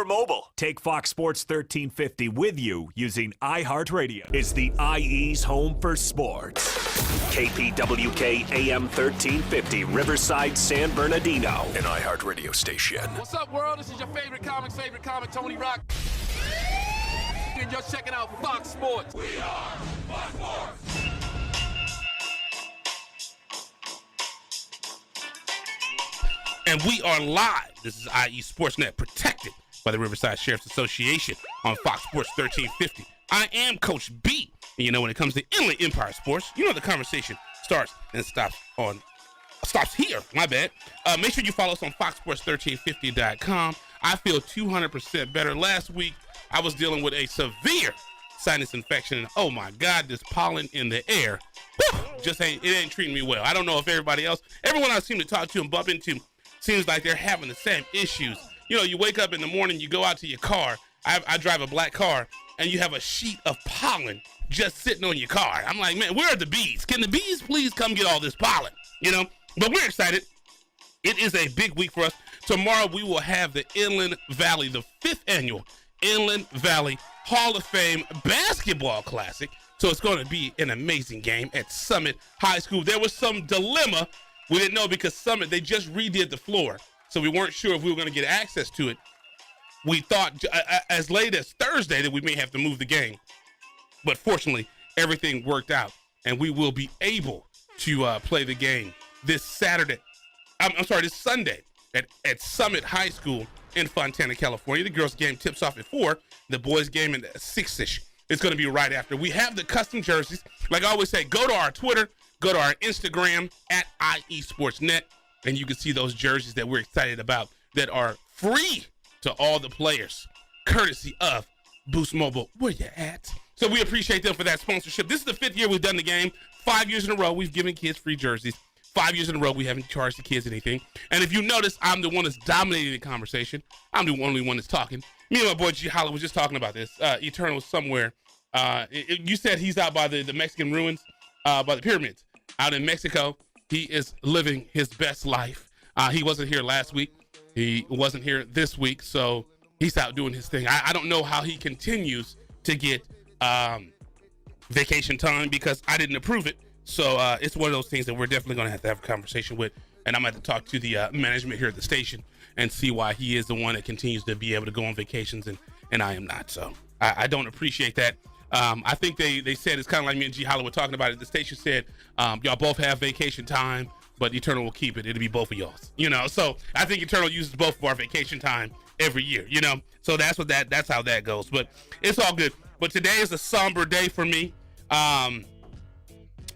for mobile. Take Fox Sports 1350 with you using iHeartRadio. It's the IE's home for sports. KPWK AM 1350, Riverside, San Bernardino. An iHeartRadio station. What's up, world? This is your favorite comic, Tony Rock. And you're checking out Fox Sports. We are Fox Sports. And we are live. This is IE Sportsnet, protected by the Riverside Sheriff's Association on Fox Sports 1350. I am Coach B. And you know, when it comes to Inland Empire Sports, you know the conversation starts and stops here. My bad. Make sure you follow us on foxsports1350.com. I feel 200% better. Last week, I was dealing with a severe sinus infection. And oh my God, this pollen in the air, it ain't treating me well. I don't know if everyone I seem to talk to and bump into seems like they're having the same issues. You know, you wake up in the morning, you go out to your car. I drive a black car, and you have a sheet of pollen just sitting on your car. I'm like, man, where are the bees? Can the bees please come get all this pollen? You know, but we're excited. It is a big week for us. Tomorrow we will have the Inland Valley, the 5th annual Inland Valley Hall of Fame Basketball Classic. So it's going to be an amazing game at Summit High School. There was some dilemma. We didn't know because Summit, they just redid the floor. So we weren't sure if we were going to get access to it. We thought as late as Thursday that we may have to move the game. But fortunately, everything worked out. And we will be able to play the game this Sunday at Summit High School in Fontana, California. The girls' game tips off at 4. The boys' game at 6-ish. It's going to be right after. We have the custom jerseys. Like I always say, go to our Twitter. Go to our Instagram at IE Sportsnet, and you can see those jerseys that we're excited about that are free to all the players, courtesy of Boost Mobile. Where you at? So we appreciate them for that sponsorship. This is the 5th year we've done the game. 5 years in a row, we've given kids free jerseys. 5 years in a row, we haven't charged the kids anything. And if you notice, I'm the one that's dominating the conversation. I'm the only one that's talking. Me and my boy G Holla was just talking about this. Eternal somewhere. You said he's out by the Mexican ruins, by the pyramids. Out in Mexico, he is living his best life. He wasn't here last week. He wasn't here this week, so he's out doing his thing. I don't know how he continues to get vacation time because I didn't approve it. So it's one of those things that we're definitely going to have a conversation with, and I'm going to have to talk to the management here at the station and see why he is the one that continues to be able to go on vacations and I am not. So I don't appreciate that. I think they said it's kind of like me and G Hollywood talking about it. The station said, y'all both have vacation time, but Eternal will keep it. It'll be both of y'all's, you know? So I think Eternal uses both of our vacation time every year, you know? So that's how that goes, but it's all good. But today is a somber day for me.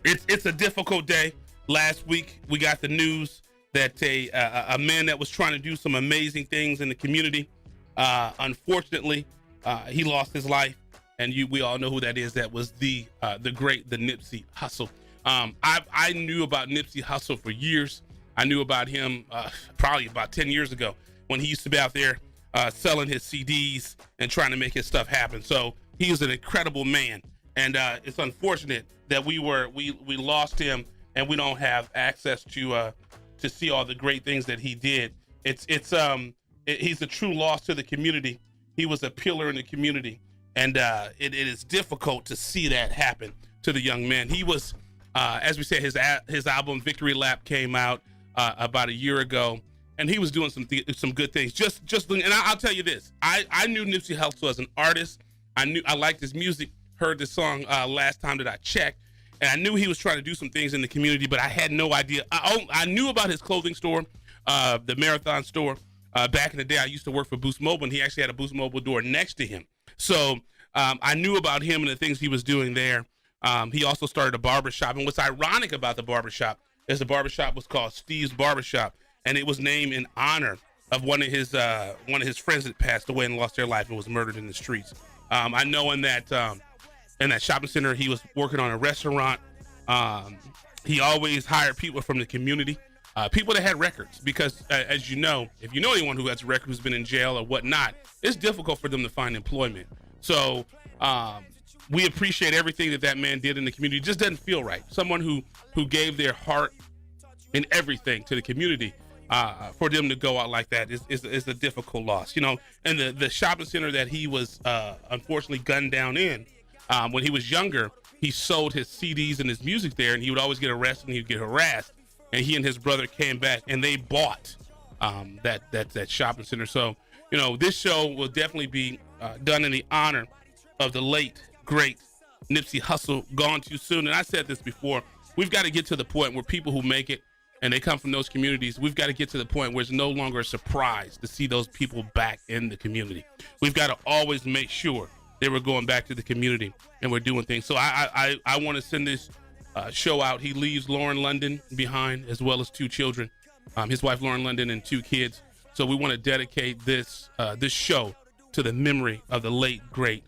It's a difficult day. Last week, we got the news that a man that was trying to do some amazing things in the community, unfortunately, he lost his life. And we all know who that is. That was the Nipsey Hussle. I knew about Nipsey Hussle for years. I knew about him probably about 10 years ago when he used to be out there selling his CDs and trying to make his stuff happen. So he was an incredible man, and it's unfortunate that we lost him and we don't have access to see all the great things that he did. He's a true loss to the community. He was a pillar in the community. And it is difficult to see that happen to the young man. He was, as we said, his album Victory Lap came out about a year ago, and he was doing some good things. And I'll tell you this: I knew Nipsey Hussle as an artist. I liked his music. Heard this song last time that I checked, and I knew he was trying to do some things in the community, but I had no idea. I knew about his clothing store, the Marathon store. Back in the day, I used to work for Boost Mobile, and he actually had a Boost Mobile door next to him. So I knew about him and the things he was doing there. He also started a barbershop. And what's ironic about the barbershop is the barbershop was called Steve's Barbershop. And it was named in honor of one of his friends that passed away and lost their life and was murdered in the streets. I know in that shopping center, he was working on a restaurant. He always hired people from the community, people that had records, because as you know, if you know anyone who has a record who's been in jail or whatnot, it's difficult for them to find employment. So we appreciate everything that man did in the community. It just doesn't feel right. Someone who gave their heart and everything to the community for them to go out like that is a difficult loss, you know. And the shopping center that he was unfortunately gunned down in, when he was younger, he sold his CDs and his music there, and he would always get arrested and he'd get harassed. And he and his brother came back and they bought that shopping center. So, you know, this show will definitely be done in the honor of the late, great Nipsey Hussle, gone too soon. And I said this before, we've got to get to the point where people who make it and they come from those communities, we've got to get to the point where it's no longer a surprise to see those people back in the community. We've got to always make sure that we're going back to the community and we're doing things. So I want to send this show out. He leaves Lauren London behind, as well as 2 children, his wife Lauren London and 2 kids. So we want to dedicate this show to the memory of the late, great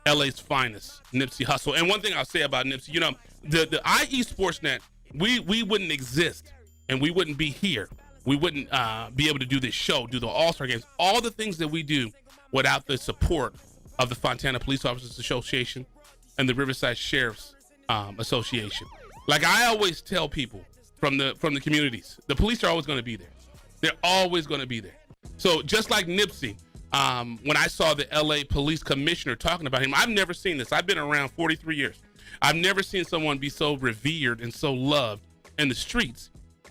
LA's finest, Nipsey Hussle. And one thing I'll say about Nipsey, you know, the IE Sportsnet, we wouldn't exist and we wouldn't be here. We wouldn't be able to do this show, do the All-Star games, all the things that we do without the support of the Fontana Police Officers Association and the Riverside Sheriff's Association. Like I always tell people from the communities, the police are always going to be there. They're always going to be there. So just like Nipsey, when I saw the LA police commissioner talking about him, I've never seen this. I've been around 43 years. I've never seen someone be so revered and so loved in the streets,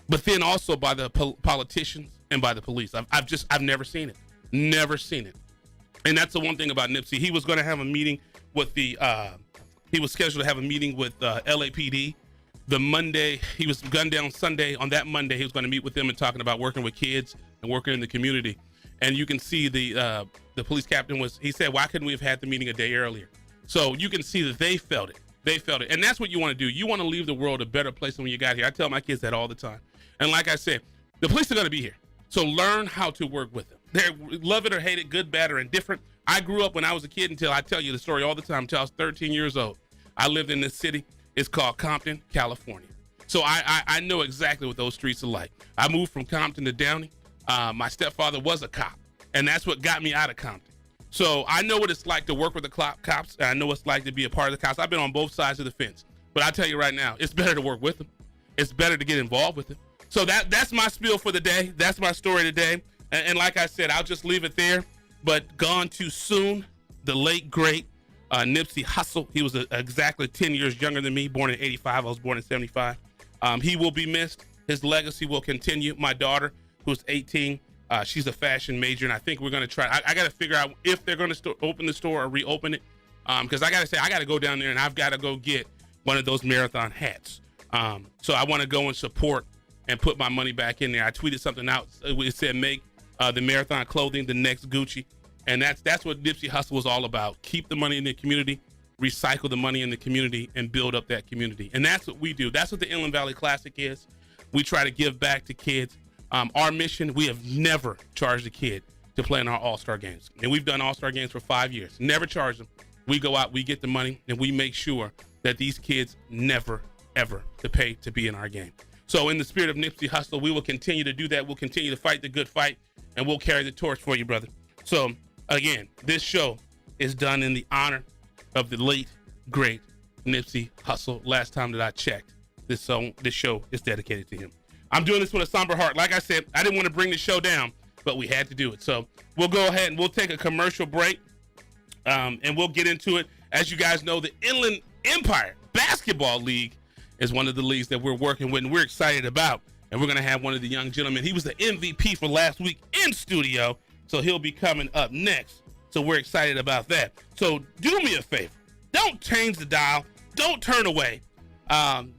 but then also by the politicians and by the police. I've never seen it. Never seen it. And that's the one thing about Nipsey. He was going to have a meeting with he was scheduled to have a meeting with LAPD. The Monday, he was gunned down Sunday. On that Monday, he was going to meet with them and talking about working with kids and working in the community. And you can see the police captain he said, why couldn't we have had the meeting a day earlier? So you can see that they felt it. They felt it. And that's what you want to do. You want to leave the world a better place than when you got here. I tell my kids that all the time. And like I said, the police are going to be here. So learn how to work with them. They're love it or hate it, good, bad, or indifferent. I grew up when I was a kid until I tell you the story all the time until I was 13 years old. I lived in this city. It's called Compton, California. So I know exactly what those streets are like. I moved from Compton to Downey. My stepfather was a cop, and that's what got me out of Compton. So I know what it's like to work with the cops, and I know what it's like to be a part of the cops. I've been on both sides of the fence. But I tell you right now, it's better to work with them. It's better to get involved with them. So that's my spiel for the day. That's my story today. And like I said, I'll just leave it there. But gone too soon, the late, great Nipsey Hussle. He was exactly 10 years younger than me, born in 85. I was born in 75. He will be missed. His legacy will continue. My daughter, who's 18, she's a fashion major, and I think we're going to try. I got to figure out if they're going to open the store or reopen it, because I got to say, I got to go down there, and I've got to go get one of those marathon hats. So I want to go and support and put my money back in there. I tweeted something out. It said, make the marathon clothing the next Gucci. And that's what Nipsey Hussle was all about. Keep the money in the community, recycle the money in the community, and build up that community. And that's what we do. That's what the Inland Valley Classic is. We try to give back to kids. Our mission, we have never charged a kid to play in our All-Star games. And we've done All-Star games for 5 years. Never charged them. We go out, we get the money, and we make sure that these kids never, ever to pay to be in our game. So in the spirit of Nipsey Hussle, we will continue to do that. We'll continue to fight the good fight, and we'll carry the torch for you, brother. So again, this show is done in the honor of the late, great Nipsey Hussle. Last time that I checked, this show is dedicated to him. I'm doing this with a somber heart. Like I said, I didn't want to bring the show down, but we had to do it. So we'll go ahead and we'll take a commercial break, and we'll get into it. As you guys know, the Inland Empire Basketball League is one of the leagues that we're working with and we're excited about. And we're going to have one of the young gentlemen. He was the MVP for last week in studio, so he'll be coming up next. So we're excited about that. So do me a favor. Don't change the dial. Don't turn away.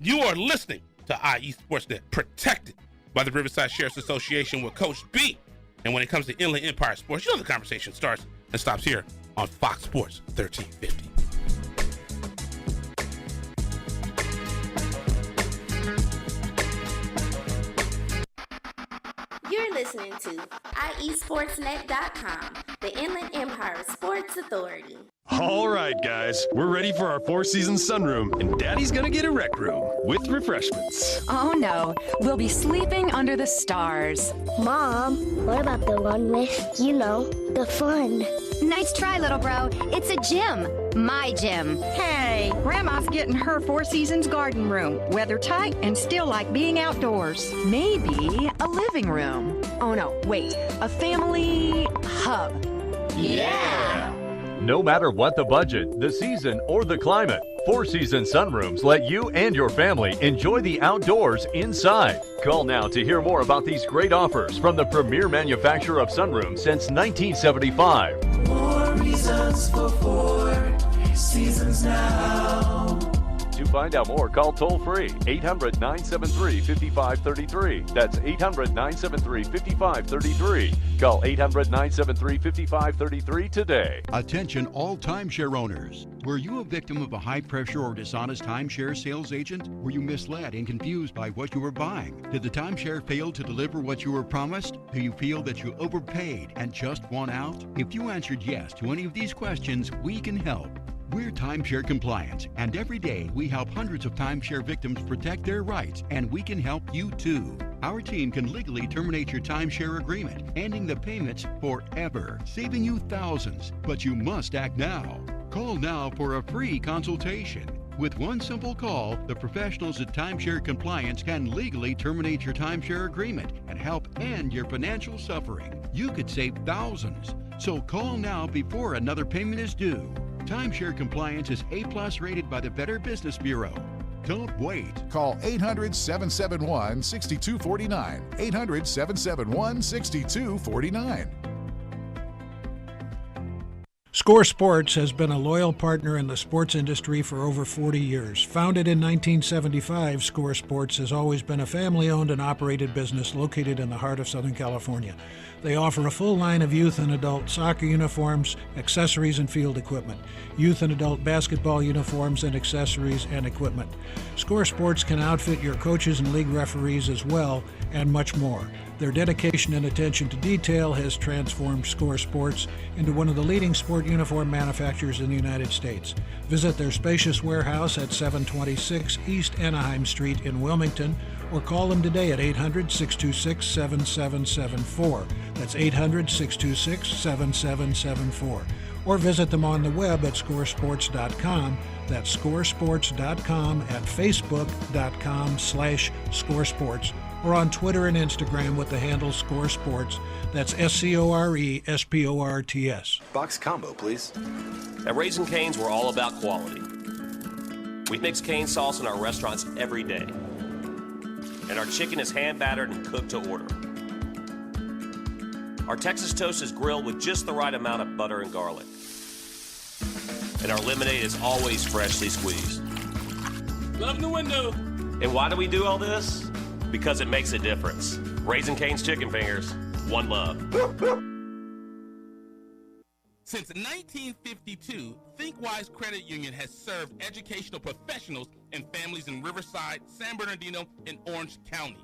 You are listening to IE Sportsnet, protected by the Riverside Sheriff's Association with Coach B. And when it comes to Inland Empire Sports, you know the conversation starts and stops here on Fox Sports 1350. You're listening to IESportsNet.com, the Inland Empire Sports Authority. All right, guys, we're ready for our four-season sunroom, and Daddy's gonna get a rec room with refreshments. Oh no, we'll be sleeping under the stars. Mom, what about the one with, the fun? Nice try, little bro. It's a gym. My gym. Hey, say Grandma's getting her Four Seasons garden room, weather tight and still like being outdoors. Maybe a living room. Oh no, wait, a family hub. Yeah! No matter what the budget, the season, or the climate, Four Seasons sunrooms let you and your family enjoy the outdoors inside. Call now to hear more about these great offers from the premier manufacturer of sunrooms since 1975. More reasons for Four Seasons now. To find out more, call toll-free 800-973-5533. That's 800-973-5533. Call 800-973-5533 today. Attention all timeshare owners. Were you a victim of a high-pressure or dishonest timeshare sales agent? Were you misled and confused by what you were buying? Did the timeshare fail to deliver what you were promised? Do you feel that you overpaid and just want out? If you answered yes to any of these questions, we can help. We're Timeshare Compliance, and every day we help hundreds of timeshare victims protect their rights, and we can help you too. Our team can legally terminate your timeshare agreement, ending the payments forever, saving you thousands. But you must act now. Call now for a free consultation. With one simple call, the professionals at Timeshare Compliance can legally terminate your timeshare agreement and help end your financial suffering. You could save thousands. So call now before another payment is due. Timeshare Compliance is A+ rated by the Better Business Bureau. Don't wait. Call 800-771-6249. 800-771-6249. Score Sports has been a loyal partner in the sports industry for over 40 years. Founded in 1975, Score Sports has always been a family-owned and operated business located in the heart of Southern California. They offer a full line of youth and adult soccer uniforms, accessories, and field equipment, youth and adult basketball uniforms and accessories and equipment. Score Sports can outfit your coaches and league referees as well, and much more. Their dedication and attention to detail has transformed Score Sports into one of the leading sport uniform manufacturers in the United States. Visit their spacious warehouse at 726 East Anaheim Street in Wilmington, or call them today at 800-626-7774. That's 800-626-7774. Or visit them on the web at scoresports.com. That's scoresports.com, at facebook.com/scoresports, or on Twitter and Instagram with the handle Score Sports. That's SCORESPORTS. Box combo, please. At Raising Cane's, we're all about quality. We mix cane sauce in our restaurants every day. And our chicken is hand battered and cooked to order. Our Texas toast is grilled with just the right amount of butter and garlic. And our lemonade is always freshly squeezed. Love the window. And why do we do all this? Because it makes a difference. Raising Cane's Chicken Fingers, one love. Since 1952, ThinkWise Credit Union has served educational professionals and families in Riverside, San Bernardino, and Orange counties.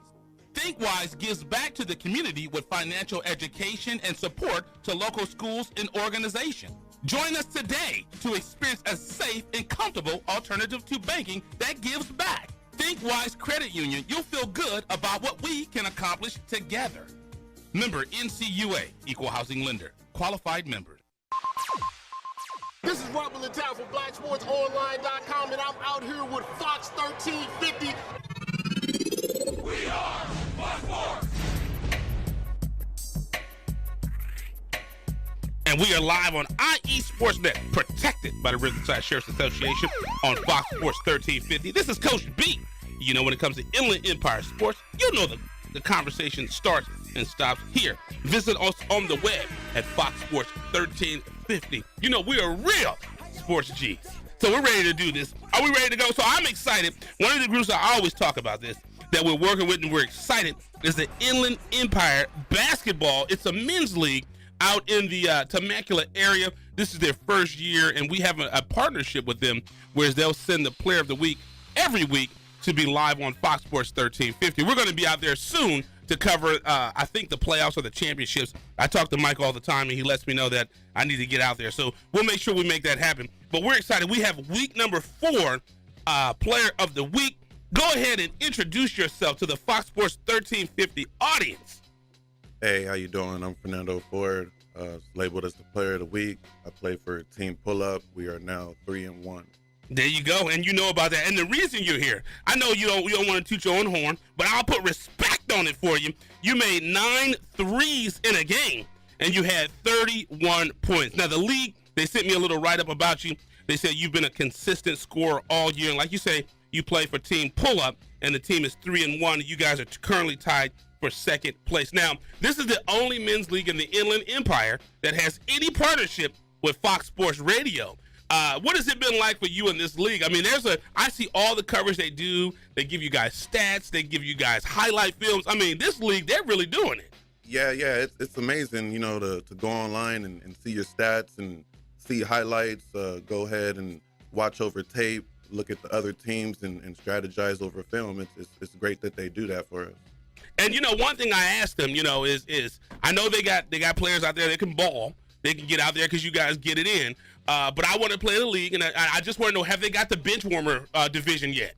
ThinkWise gives back to the community with financial education and support to local schools and organizations. Join us today to experience a safe and comfortable alternative to banking that gives back. ThinkWise Credit Union, you'll feel good about what we can accomplish together. Member NCUA, Equal Housing Lender, qualified members. This is Rumble in Town for BlackSportsOnline.com, and I'm out here with Fox 1350. We are Fox Sports. And we are live on IE Sportsnet, protected by the Riverside Sheriff's Association on Fox Sports 1350. This is Coach B. You know, when it comes to Inland Empire Sports, you know the conversation starts and stops here. Visit us on the web at Fox Sports 1350. You know, we are real sports G's. So we're ready to do this. Are we ready to go? So I'm excited. One of the groups I always talk about this, that we're working with and we're excited, is the Inland Empire Basketball. It's a men's league out in the Temecula area. This is their first year, and we have a partnership with them, where they'll send the player of the week every week to be live on Fox Sports 1350. We're going to be out there soon to cover, I think, the playoffs or the championships. I talk to Mike all the time, and he lets me know that I need to get out there. So we'll make sure we make that happen. But we're excited. We have week number 4, player of the week. Go ahead and introduce yourself to the Fox Sports 1350 audience. Hey, how you doing? I'm Fernando Ford, labeled as the player of the week. I play for Team Pull Up. We are now 3-1. There you go, and you know about that. And the reason you're here, I know you don't want to toot your own horn, but I'll put respect on it for you. You made 9 threes in a game, and you had 31 points. Now, the league, they sent me a little write-up about you. They said you've been a consistent scorer all year. And like you say, you play for Team Pull-Up, and the team is 3-1. You guys are currently tied for second place. Now, this is the only men's league in the Inland Empire that has any partnership with Fox Sports Radio. What has it been like for you in this league? I mean, I see all the coverage they do. They give you guys stats. They give you guys highlight films. I mean, this league, they're really doing it. Yeah, it's amazing, to go online and see your stats and see highlights. Go ahead and watch over tape, look at the other teams and strategize over film. It's great that they do that for us. And one thing I asked them, is I know they got players out there that can ball. They can get out there because you guys get it in. But I want to play the league, and I just want to know, have they got the bench warmer division yet?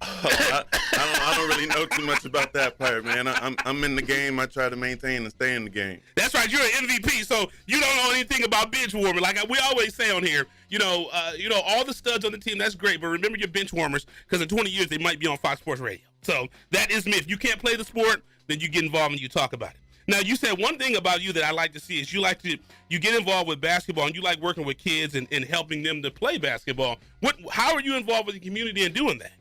I don't really know too much about that part, man. I'm in the game. I try to maintain and stay in the game. That's right. You're an MVP, so you don't know anything about bench warming. Like we always say on here, all the studs on the team, that's great, but remember your bench warmers, because in 20 years they might be on Fox Sports Radio. So that is me. If you can't play the sport, then you get involved and you talk about it. Now, you said one thing about you that I like to see is you get involved with basketball, and you like working with kids and helping them to play basketball. How are you involved with the community in doing that?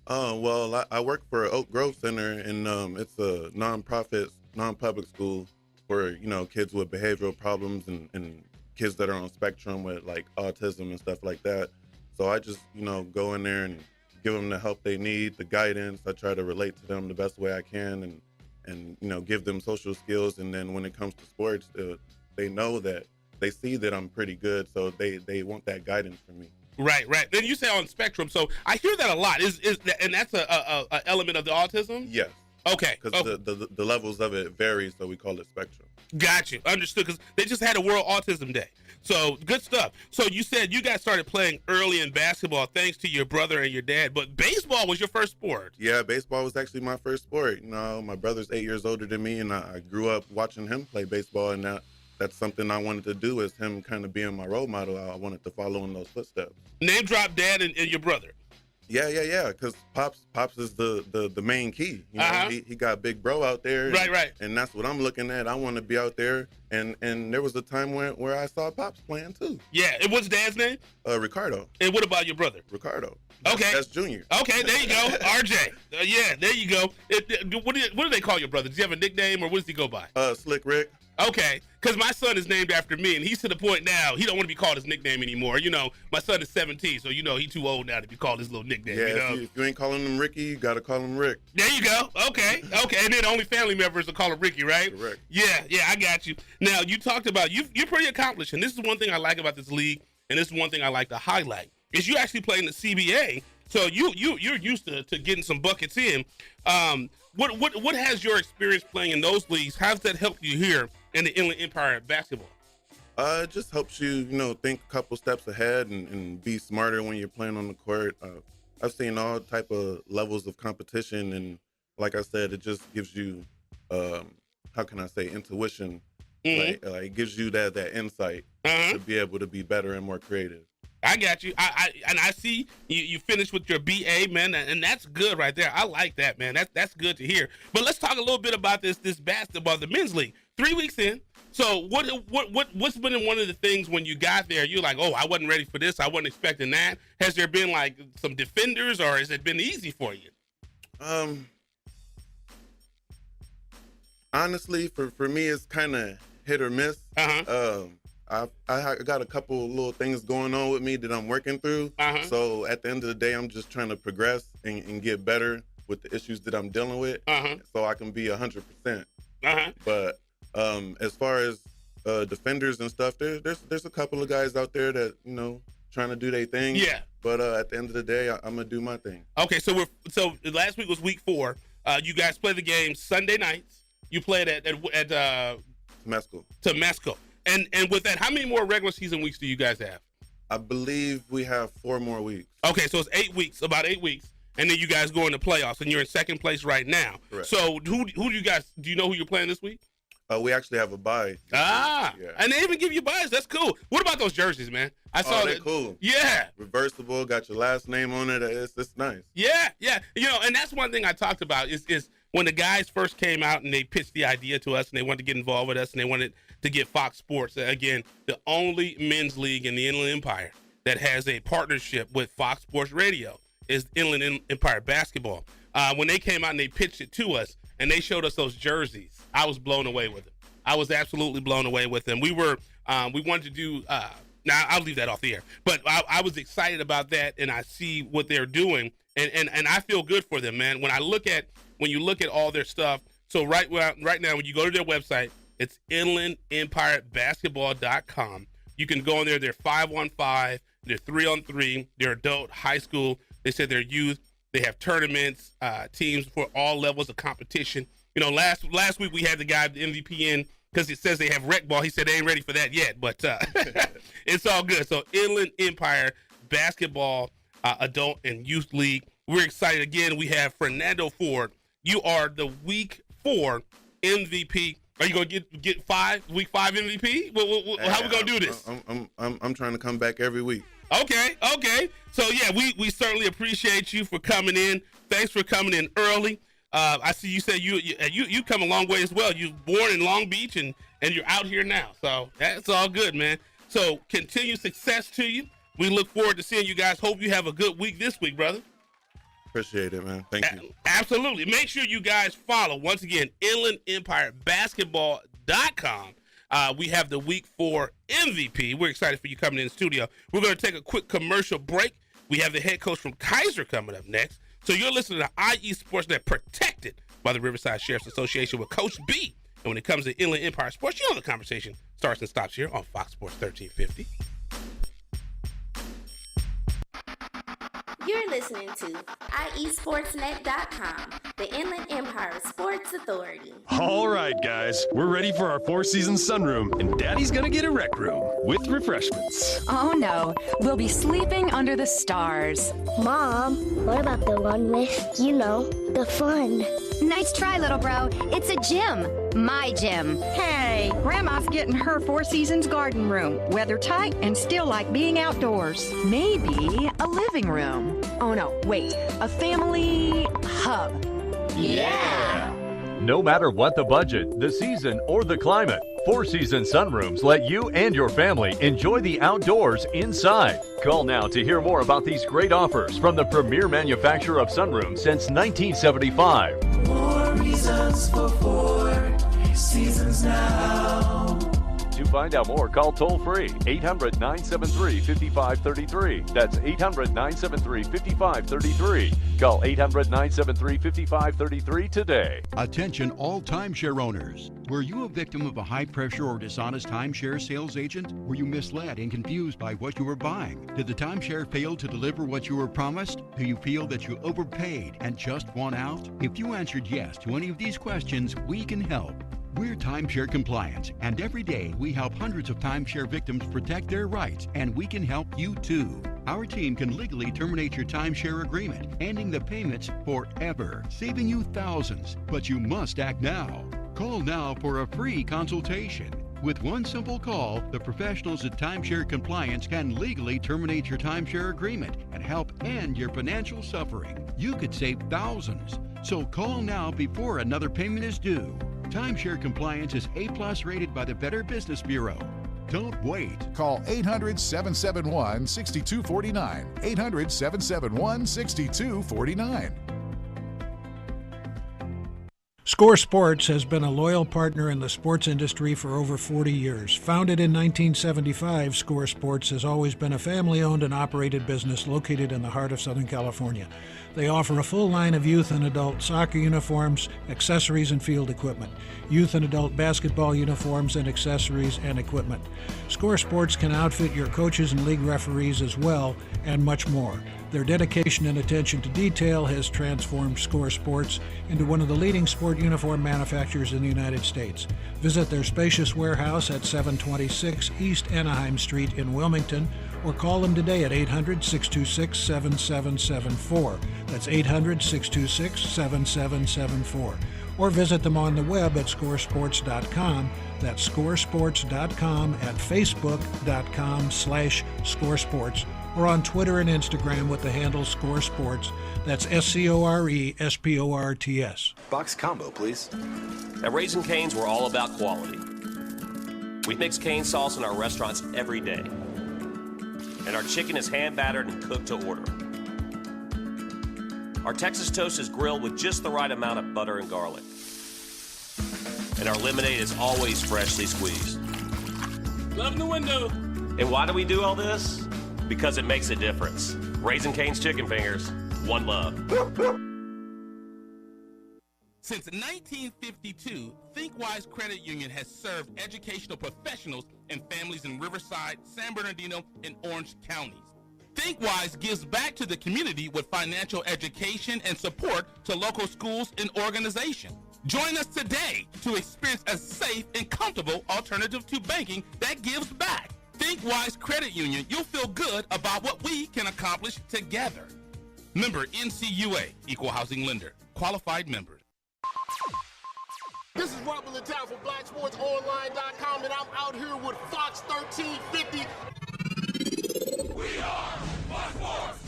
Well, I work for Oak Grove Center, and it's a non-public school for, kids with behavioral problems and kids that are on spectrum with like autism and stuff like that. So I just, go in there and give them the help they need, the guidance. I try to relate to them the best way I can and give them social skills. And then when it comes to sports, they know that they see that I'm pretty good, so they want that guidance from me. Right. Then you say on spectrum, so I hear that a lot. And that's a element of the autism? Yes. Okay. Because the levels of it vary, so we call it spectrum. Got you. Understood. Because they just had a World Autism Day. So good stuff. So you said you got started playing early in basketball thanks to your brother and your dad, but baseball was your first sport. Yeah, baseball was actually my first sport. My brother's 8 years older than me, and I grew up watching him play baseball, and that's something I wanted to do, is him kind of being my role model. I wanted to follow in those footsteps. Name drop dad and your brother. Yeah, because Pops is the main key. He got big bro out there. Right. And that's what I'm looking at. I want to be out there. And there was a time where I saw Pops playing too. Yeah, and what's dad's name? Ricardo. And what about your brother? Ricardo. Okay. That's Junior. Okay, there you go. RJ. Yeah, there you go. What do they call your brother? Does he have a nickname, or what does he go by? Slick Rick. Okay, because my son is named after me, and he's to the point now he don't want to be called his nickname anymore. My son is 17, so he's too old now to be called his little nickname. Yeah, if you ain't calling him Ricky, you got to call him Rick. There you go. Okay, and then only family members will call him Ricky, right? Correct. Yeah, I got you. Now, you talked about, you're pretty accomplished, and this is one thing I like about this league, and this is one thing I like to highlight, is you actually play in the CBA, so you're used to getting some buckets in. What has your experience playing in those leagues, how's that helped you here in the Inland Empire of basketball? It just helps you, think a couple steps ahead and be smarter when you're playing on the court. I've seen all type of levels of competition, and like I said, it just gives you, intuition. Mm-hmm. Like it gives you that insight to be able to be better and more creative. I got you. I see you finished with your BA, man, and that's good right there. I like that, man. That's good to hear. But let's talk a little bit about this basketball, the men's league. 3 weeks in. So what's been one of the things when you got there? You're like, oh, I wasn't ready for this. I wasn't expecting that. Has there been like some defenders, or has it been easy for you? Honestly, for me, it's kind of hit or miss. I got a couple little things going on with me that I'm working through. So at the end of the day, I'm just trying to progress and get better with the issues that I'm dealing with, so I can be 100%. But as far as defenders and stuff, there's a couple of guys out there that trying to do their thing. Yeah. But at the end of the day, I'm gonna do my thing. Okay, so last week was week 4. You guys play the game Sunday nights. You played at Temescal. And with that, how many more regular season weeks do you guys have? I believe we have 4 more weeks. Okay, so it's 8 weeks, about 8 weeks, and then you guys go into playoffs, and you're in second place right now. Correct. So who do you guys? Do you know who you're playing this week? We actually have a buy. And they even give you buys. That's cool. What about those jerseys, man? I saw they're that. Cool. Yeah. Reversible, got your last name on it. It's nice. Yeah. And that's one thing I talked about is when the guys first came out and they pitched the idea to us and they wanted to get involved with us and they wanted to get Fox Sports. Again, the only men's league in the Inland Empire that has a partnership with Fox Sports Radio is Inland Empire Basketball. When they came out and they pitched it to us and they showed us those jerseys, I was blown away with them. I was absolutely blown away with them. We wanted to do, now I'll leave that off the air, but I was excited about that, and I see what they're doing, and I feel good for them, man. When you look at all their stuff, so right now when you go to their website, it's inlandempirebasketball.com. You can go in there. They're 5-on-5, they're 3-on-3, they're adult, high school. They said they're youth. They have tournaments, teams for all levels of competition. Last week we had the guy, the MVP, in because it says they have rec ball. He said they ain't ready for that yet, but it's all good. So Inland Empire Basketball Adult and Youth League. We're excited. Again, we have Fernando Ford. You are the Week 4 MVP. Are you going to get Week 5 MVP? How we going to do this? I'm trying to come back every week. Okay. So, yeah, we certainly appreciate you for coming in. Thanks for coming in early. I see you said you come a long way as well. You were born in Long Beach, and you're out here now. So that's all good, man. So continued success to you. We look forward to seeing you guys. Hope you have a good week this week, brother. Appreciate it, man. Thank you. Absolutely. Make sure you guys follow, once again, inlandempirebasketball.com. We have the Week 4 MVP. We're excited for you coming in the studio. We're going to take a quick commercial break. We have the head coach from Kaiser coming up next. So you're listening to IE Sportsnet, protected by the Riverside Sheriff's Association with Coach B. And when it comes to Inland Empire Sports, the conversation starts and stops here on Fox Sports 1350. You're listening to IESportsNet.com, the Inland Empire Sports Authority. All right, guys, we're ready for our four-season sunroom, and Daddy's gonna get a rec room with refreshments. Oh no, we'll be sleeping under the stars. Mom, what about the one with, the fun? Nice try, little bro. It's a gym. My gym. Hey, Grandma's getting her Four Seasons garden room. Weather tight and still like being outdoors. Maybe a living room. Oh no, wait, a family hub. Yeah! No matter what the budget, the season, or the climate, Four Seasons Sunrooms let you and your family enjoy the outdoors inside. Call now to hear more about these great offers from the premier manufacturer of sunrooms since 1975. More reasons for Four Seasons now. To find out more, call toll-free 800-973-5533. That's 800-973-5533. Call 800-973-5533 today. Attention all timeshare owners. Were you a victim of a high-pressure or dishonest timeshare sales agent? Were you misled and confused by what you were buying? Did the timeshare fail to deliver what you were promised? Do you feel that you overpaid and just won out? If you answered yes to any of these questions, we can help. We're timeshare compliant, and every day we help hundreds of timeshare victims protect their rights, and we can help you too. Our team can legally terminate your timeshare agreement, ending the payments forever, saving you thousands. But you must act now. Call now for a free consultation. With one simple call, the professionals at Timeshare Compliance can legally terminate your timeshare agreement and help end your financial suffering. You could save thousands. So call now before another payment is due. Timeshare Compliance is A+ rated by the Better Business Bureau. Don't wait. Call 800-771-6249. 800-771-6249. Score Sports has been a loyal partner in the sports industry for over 40 years. Founded in 1975, Score Sports has always been a family-owned and operated business located in the heart of Southern California. They offer a full line of youth and adult soccer uniforms, accessories, and field equipment, youth and adult basketball uniforms and accessories and equipment. Score Sports can outfit your coaches and league referees as well, and much more. Their dedication and attention to detail has transformed Score Sports into one of the leading sport uniform manufacturers in the United States. Visit their spacious warehouse at 726 East Anaheim Street in Wilmington, or call them today at 800-626-7774. That's 800-626-7774. or visit them on the web at scoresports.com. That's scoresports.com, at facebook.com/scoresports, or on Twitter and Instagram with the handle scoresports. That's SCORESPORTS. Box combo, please. At Raising Cane's, we're all about quality. We mix cane sauce in our restaurants every day. And our chicken is hand battered and cooked to order. Our Texas toast is grilled with just the right amount of butter and garlic. And our lemonade is always freshly squeezed. Love in the window. And why do we do all this? Because it makes a difference. Raising Cane's Chicken Fingers, one love. Since 1952, ThinkWise Credit Union has served educational professionals and families in Riverside, San Bernardino, and Orange counties. ThinkWise gives back to the community with financial education and support to local schools and organizations. Join us today to experience a safe and comfortable alternative to banking that gives back. ThinkWise Credit Union, you'll feel good about what we can accomplish together. Member NCUA, Equal Housing Lender, qualified members. This is Robert Littell from BlackSportsOnline.com, and I'm out here with Fox 1350. We are Fox Sports.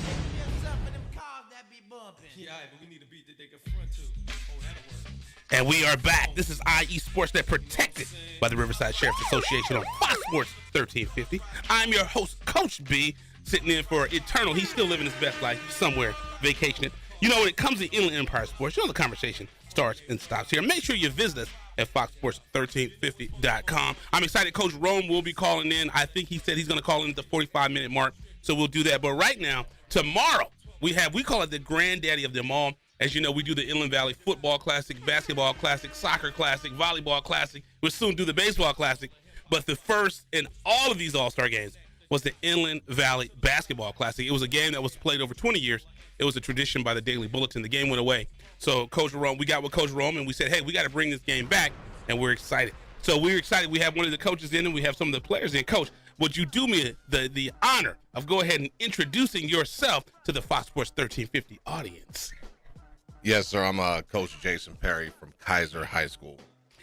And we are back. This is IE Sports Net, protected by the Riverside Sheriff's Association on Fox Sports 1350. I'm your host, Coach B, sitting in for Eternal. He's still living his best life somewhere, vacationing. You know, when it comes to Inland Empire Sports, you know the conversation starts and stops here. Make sure you visit us at foxsports1350.com. I'm excited. Coach Rome will be calling in. I think he said he's going to call in at the 45-minute mark, so we'll do that. But right now, tomorrow, we call it the granddaddy of them all. As you know, we do the Inland Valley Football Classic, Basketball Classic, Soccer Classic, Volleyball Classic. We'll soon do the Baseball Classic. But the first in all of these All-Star games was the Inland Valley Basketball Classic. It was a game that was played over 20 years. It was a tradition by the Daily Bulletin. The game went away. So Coach Rome, we got with Coach Rome, and we said, hey, we got to bring this game back, and we're excited. So we're excited. We have one of the coaches in, and we have some of the players in. Coach, would you do me the honor of go ahead and introducing yourself to the Fox Sports 1350 audience? Yes, sir. I'm Coach Jason Perry from Kaiser High School.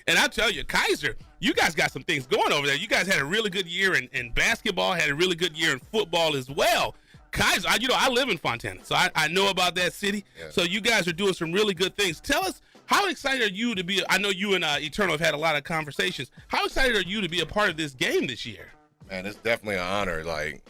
And I tell you, Kaiser, you guys got some things going over there. You guys had a really good year in basketball, had a really good year in football as well. Kaiser, I live in Fontana, so I know about that city. Yeah. So you guys are doing some really good things. Tell us, how excited are you to be? I know you and Eternal have had a lot of conversations. How excited are you to be a part of this game this year? Man, it's definitely an honor. Like,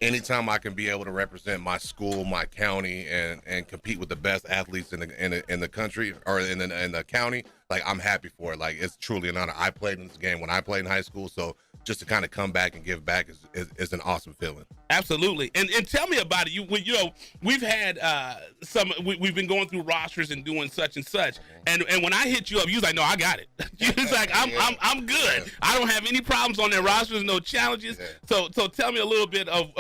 anytime I can be able to represent my school, my county, and compete with the best athletes in the country or in the county, like, I'm happy for it. Like, it's truly an honor. I played in this game when I played in high school, so just to kind of come back and give back is an awesome feeling. Absolutely. And tell me about it. We've had we've been going through rosters and doing such and such. And when I hit you up, you was like, no, I got it. You was like, I'm good. Yeah. I don't have any problems on that roster. There's no challenges. Yeah. So tell me a little bit of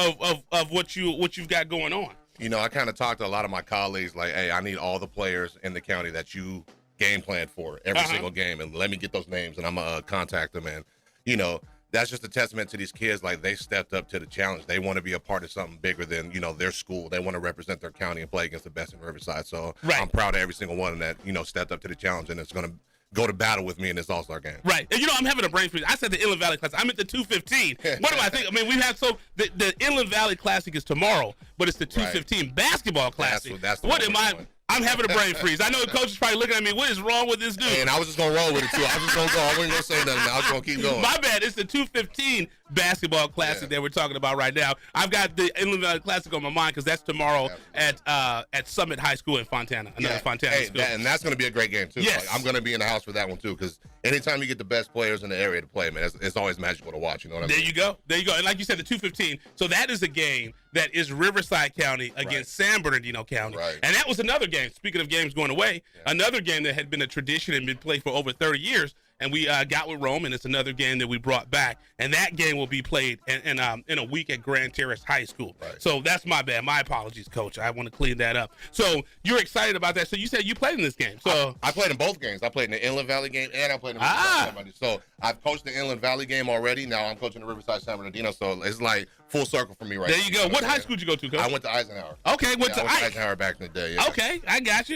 what you've got going on. You know, I kind of talked to a lot of my colleagues like, hey, I need all the players in the county that you game plan for every single game, and let me get those names, and I'm going to contact them. And, you know, that's just a testament to these kids. Like, they stepped up to the challenge. They want to be a part of something bigger than, you know, their school. They want to represent their county and play against the best in Riverside. So I'm proud of every single one that, you know, stepped up to the challenge, and it's going to go to battle with me in this All-Star game. Right. And, you know, I'm having a brain freeze. I said the Inland Valley Classic. I'm at the 215. What do I think? I mean, we've had the Inland Valley Classic is tomorrow, but it's the 215 Basketball Classic. That's what am I? I'm having a brain freeze. I know the coach is probably looking at me. What is wrong with this dude? And I was just going to roll with it, too. I was just going to go. I wasn't going to say nothing. I was going to keep going. My bad. It's the 215 Basketball Classic that we're talking about right now. I've got the Inland Valley Classic on my mind because that's tomorrow at Summit High School in Fontana. Another Fontana school. And that's going to be a great game, too. Yes. Like, I'm going to be in the house for that one, too, because anytime you get the best players in the area to play, man, it's always magical to watch. You know what I mean? There you go. There you go. And like you said, the 215. So that is a game that is Riverside County against San Bernardino County. Right. And that was another game. Speaking of games going away, another game that had been a tradition and been played for over 30 years and we got with Rome, and it's another game that we brought back, and that game will be played in a week at Grand Terrace High School. Right. So that's my bad. My apologies, Coach. I want to clean that up. So you're excited about that. So you said you played in this game. So I played in both games. I played in the Inland Valley game, and I played in the Riverside San Bernardino. So I've coached the Inland Valley game already. Now I'm coaching the Riverside San Bernardino. So it's like full circle for me right now. There you go. What high school did you go to, Coach? I went to Eisenhower. Okay, went to Eisenhower back in the day. Yeah. Okay, I got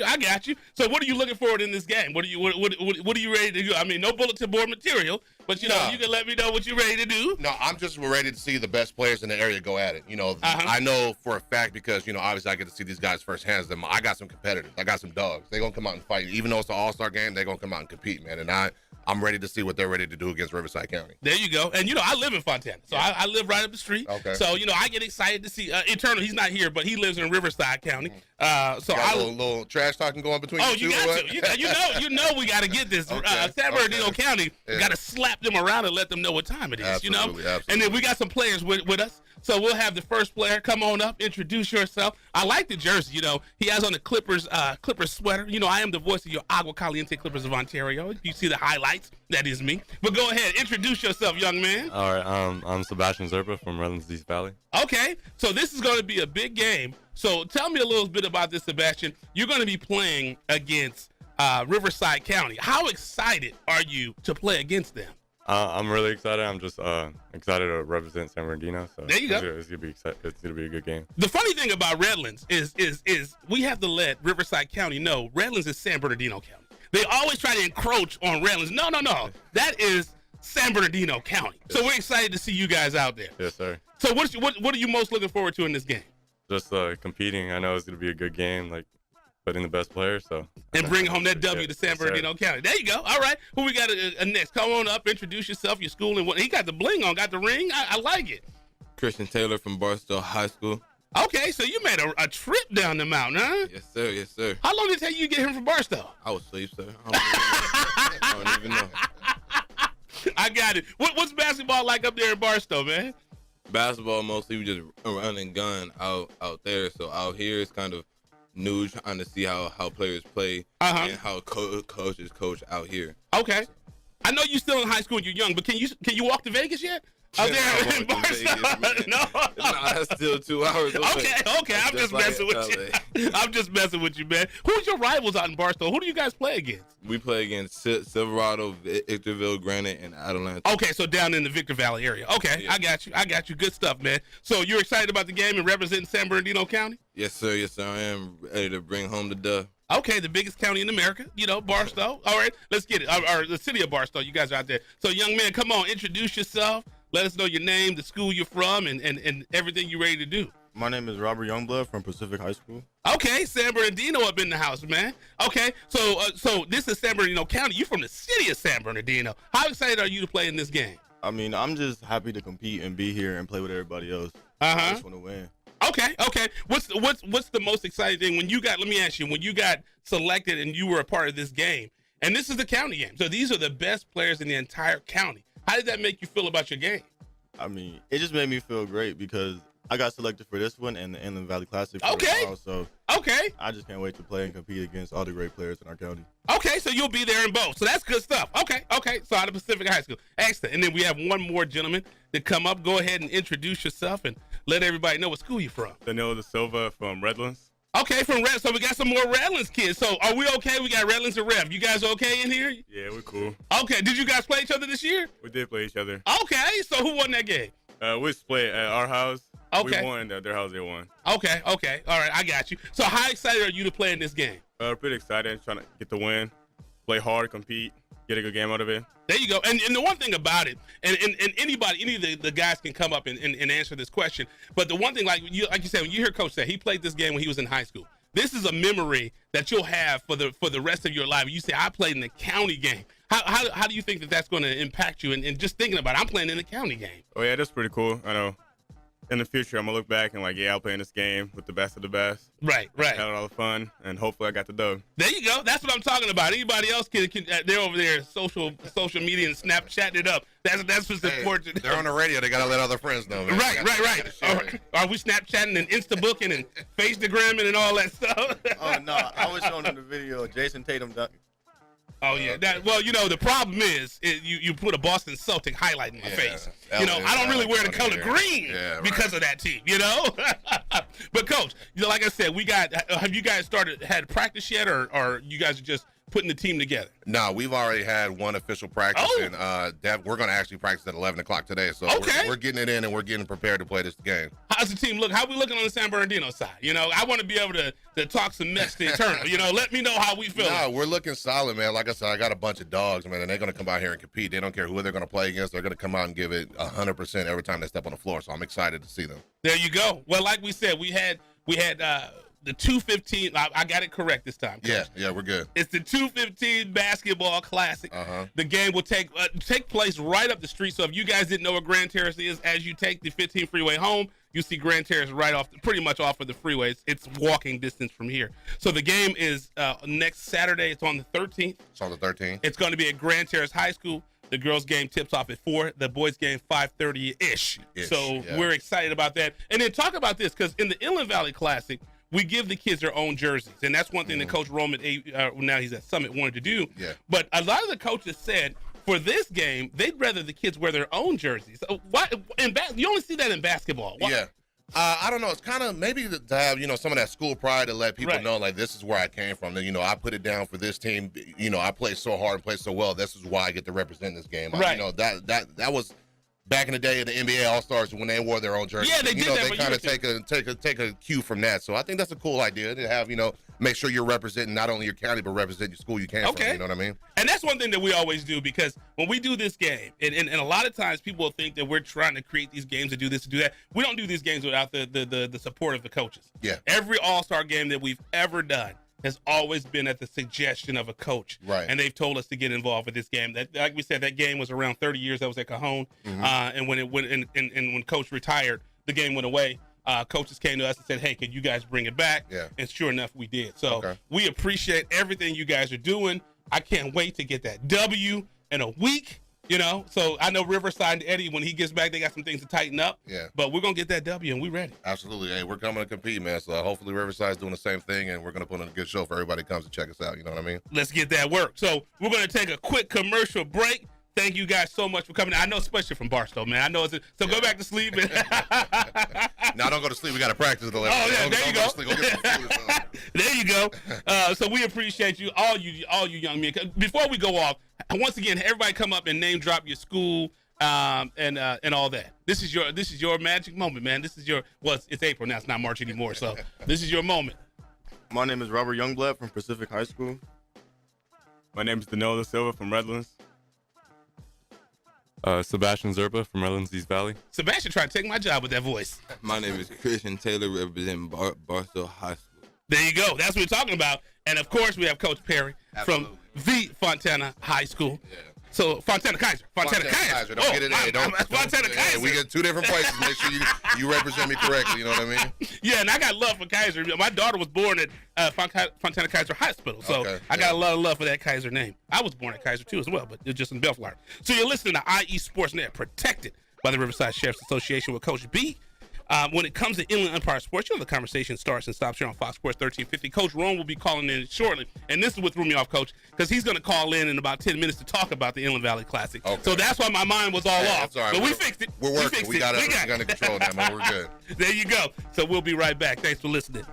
you. So what are you looking forward in this game? What are you ready to do? I mean, no bulletin board material, but you know, you can let me know what you're ready to do. No, I'm just ready to see the best players in the area go at it. You know, I know for a fact because, you know, obviously I get to see these guys firsthand. I got some competitors. I got some dogs. They're going to come out and fight. Even though it's an all-star game, they're going to come out and compete, man. And I'm ready to see what they're ready to do against Riverside County. There you go. And, you know, I live in Fontana, so I live right up the street. Okay. So, you know, I get excited to see Eternal. He's not here, but he lives in Riverside County. So got a little trash talking going between you two. You know we got to get this. San Bernardino County got to slap them around and let them know what time it is. Absolutely. And then we got some players with us. So we'll have the first player come on up, introduce yourself. I like the jersey. You know, he has on the Clippers sweater. You know, I am the voice of your Agua Caliente Clippers of Ontario. You see the highlights. That is me. But go ahead, introduce yourself, young man. All right, I'm Sebastian Zerpa from Redlands East Valley. Okay, so this is going to be a big game. So tell me a little bit about this, Sebastian. You're going to be playing against Riverside County. How excited are you to play against them? I'm really excited. I'm just excited to represent San Bernardino. So there you go. It's gonna be a good game. The funny thing about Redlands is we have to let Riverside County know Redlands is San Bernardino County. They always try to encroach on Redlands. No. That is San Bernardino County. Yes. So we're excited to see you guys out there. Yes, sir. So what are you most looking forward to in this game? Just competing. I know it's gonna be a good game. Like putting the best player, and bring home that W to San Bernardino County. There you go. All right, who we got next? Come on up, introduce yourself, your school, and what. He got the bling on, got the ring. I like it. Christian Taylor from Barstow High School. Okay, so you made a trip down the mountain, huh? Yes, sir. Yes, sir. How long did it take you to get here from Barstow? I was asleep, sir. I don't even know. I got it. What's basketball like up there in Barstow, man? Basketball mostly we just run and gun out there. So out here it's kind of new, trying to see how players play and how coaches coach out here. Okay, I know you're still in high school and you're young, but can you walk to Vegas yet? Out there in Barstow? No, that's still 2 hours away. Okay, I'm just messing with you. I'm just messing with you, man. Who's your rivals out in Barstow? Who do you guys play against? We play against Silverado, Victorville, Granite, and Atlanta. Okay, so down in the Victor Valley area. Okay, yeah. I got you. Good stuff, man. So you're excited about the game and representing San Bernardino County? Yes, sir. Yes, sir. I am ready to bring home the dub. Okay, the biggest county in America, you know, Barstow. All right, let's get it. Or the city of Barstow. You guys are out there. So, young man, come on, introduce yourself. Let us know your name, the school you're from, and everything you're ready to do. My name is Robert Youngblood from Pacific High School. Okay, San Bernardino up in the house, man. Okay, so this is San Bernardino County. You from the city of San Bernardino. How excited are you to play in this game? I mean, I'm just happy to compete and be here and play with everybody else. I just want to win. Okay. What's the most exciting thing when you got? Let me ask you, when you got selected and you were a part of this game, and this is the county game, so these are the best players in the entire county. How did that make you feel about your game? I mean, it just made me feel great because I got selected for this one and the Inland Valley Classic for okay. While, so I just can't wait to play and compete against all the great players in our county. Okay, so you'll be there in both. So that's good stuff. Okay. So out of Pacific High School. Excellent. And then we have one more gentleman to come up. Go ahead and introduce yourself and let everybody know what school you're from. Danilo Da Silva from Redlands. Okay, from Redlands. So we got some more Redlands kids. So are we okay? We got Redlands and Rev. You guys okay in here? Yeah, we're cool. Okay. Did you guys play each other this year? We did play each other. Okay. So who won that game? We split at our house. Okay. We won at their house. They won. Okay. All right, I got you. So how excited are you to play in this game? Pretty excited. Trying to get the win, play hard, compete, get a good game out of it. There you go. And the one thing about it, and anybody, any of the guys can come up and answer this question. But the one thing, like you said, when you hear Coach say he played this game when he was in high school, this is a memory that you'll have for the rest of your life. You say, I played in the county game. How do you think that's going to impact you? And just thinking about it, I'm playing in the county game. Oh, yeah, that's pretty cool. I know. In the future, I'm going to look back and I'll play in this game with the best of the best. Right. Had all the fun, and hopefully I got the dub. There you go. That's what I'm talking about. Anybody else can they're over there social media and Snapchatting it up. That's what's important. They're on the radio. They got to let other friends know. Man. Right. Are we Snapchatting and Instabooking and Facegramming and all that stuff? Oh, no. I was showing them the video of Jason Tatum dunking. Oh, yeah. The problem is you put a Boston Celtic highlight in my face. I don't really wear the color green because of that team, But, Coach, like I said, have you guys had practice yet, or you guys are just putting the team together? No, we've already had one official practice, and we're going to actually practice at 11 o'clock today. So we're getting it in, and we're getting prepared to play this game. How's the team look? How are we looking on the San Bernardino side? I want to be able to talk some mess to Eternal. Let me know how we feel. No, we're looking solid, man. Like I said, I got a bunch of dogs, man, and they're going to come out here and compete. They don't care who they're going to play against. They're going to come out and give it 100% every time they step on the floor. So I'm excited to see them. There you go. Well, like we said, we had the 215. I got it correct this time. Yeah, we're good. It's the 215 basketball classic. The game will take place right up the street. So if you guys didn't know where Grand Terrace is, as you take the 15 freeway home, you see Grand Terrace right pretty much off of the freeway. It's walking distance from here. So the game is next Saturday. It's on the 13th. It's on the 13th. It's going to be at Grand Terrace High School. The girls' game tips off at 4. The boys' game 5:30-ish. So we're excited about that. And then talk about this, because in the Inland Valley Classic, we give the kids their own jerseys. And that's one thing that Coach Roman, now he's at Summit, wanted to do. Yeah. But a lot of the coaches said for this game, they'd rather the kids wear their own jerseys. So why? You only see that in basketball. Why? Yeah. I don't know. It's kind of maybe to have, some of that school pride to let people know, like, this is where I came from. And, I put it down for this team. I played so hard and played so well. This is why I get to represent this game. Right. That was back in the day of the NBA All-Stars when they wore their own jerseys. Yeah, they did that. They kind of take a cue from that. So I think that's a cool idea to have, make sure you're representing not only your county, but represent your school you came from. You know what I mean? And that's one thing that we always do, because when we do this game, and a lot of times people will think that we're trying to create these games to do this, to do that. We don't do these games without the support of the coaches. Yeah. Every All-Star game that we've ever done has always been at the suggestion of a coach. Right. And they've told us to get involved with this game. That, like we said, that game was around 30 years. That was at Cajon. And when when Coach retired, the game went away. Coaches came to us and said, hey, can you guys bring it back? Yeah. And sure enough, we did. So we appreciate everything you guys are doing. I can't wait to get that W in a week. So I know Riverside and Eddie, when he gets back, they got some things to tighten up. Yeah. But we're going to get that W, and we're ready. Absolutely. Hey, we're coming to compete, man. So hopefully Riverside's doing the same thing, and we're going to put on a good show for everybody that comes to check us out. You know what I mean? Let's get that work. So we're going to take a quick commercial break. Thank you guys so much for coming. I know, especially from Barstow, man. I know so go back to sleep. No, don't go to sleep. We got to practice at 11. Oh, yeah, there you go. Go get some food, there you go. So we appreciate you, all you young men. Before we go off, once again, everybody come up and name drop your school and all that. This is your magic moment, man. This is it's April now. It's not March anymore. So this is your moment. My name is Robert Youngblood from Pacific High School. My name is Danola Silva from Redlands. Sebastian Zerba from Redlands East Valley. Sebastian tried to take my job with that voice. My name is Christian Taylor, representing Barstow High School. There you go. That's what we're talking about. And, of course, we have Coach Perry from the Fontana High School. Yeah. So, Fontana Kaiser. Fontana Kaiser. Don't get it in. Fontana Kaiser. We get two different places. Make sure you represent me correctly. You know what I mean? Yeah, and I got love for Kaiser. My daughter was born at Fontana Kaiser Hospital, so I got a lot of love for that Kaiser name. I was born at Kaiser, too, as well, but it's just in Bellflower. So you're listening to IE Sportsnet, protected by the Riverside Sheriff's Association with Coach B. When it comes to Inland Empire Sports, the conversation starts and stops here on Fox Sports 1350. Coach Rome will be calling in shortly, and this is what threw me off, Coach, because he's going to call in about 10 minutes to talk about the Inland Valley Classic. Okay. So that's why my mind was all off. That's all right. But we fixed it. We're working. We got it under control now, man. We're good. There you go. So we'll be right back. Thanks for listening.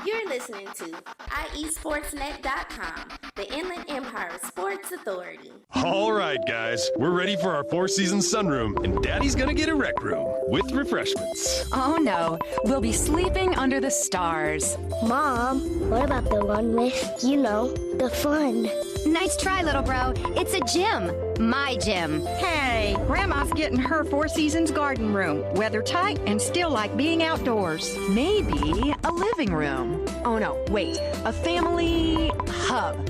You're listening to IESportsNet.com, the Inland Empire Sports Authority. All right, guys, we're ready for our four-season sunroom, and Daddy's gonna get a rec room with refreshments. Oh no, we'll be sleeping under the stars. Mom, what about the one with, the fun? Nice try, little bro. It's a gym. My gym. Hey, Grandma's getting her Four Seasons garden room. Weather tight and still like being outdoors. Maybe a living room. Oh no, wait, a family hub.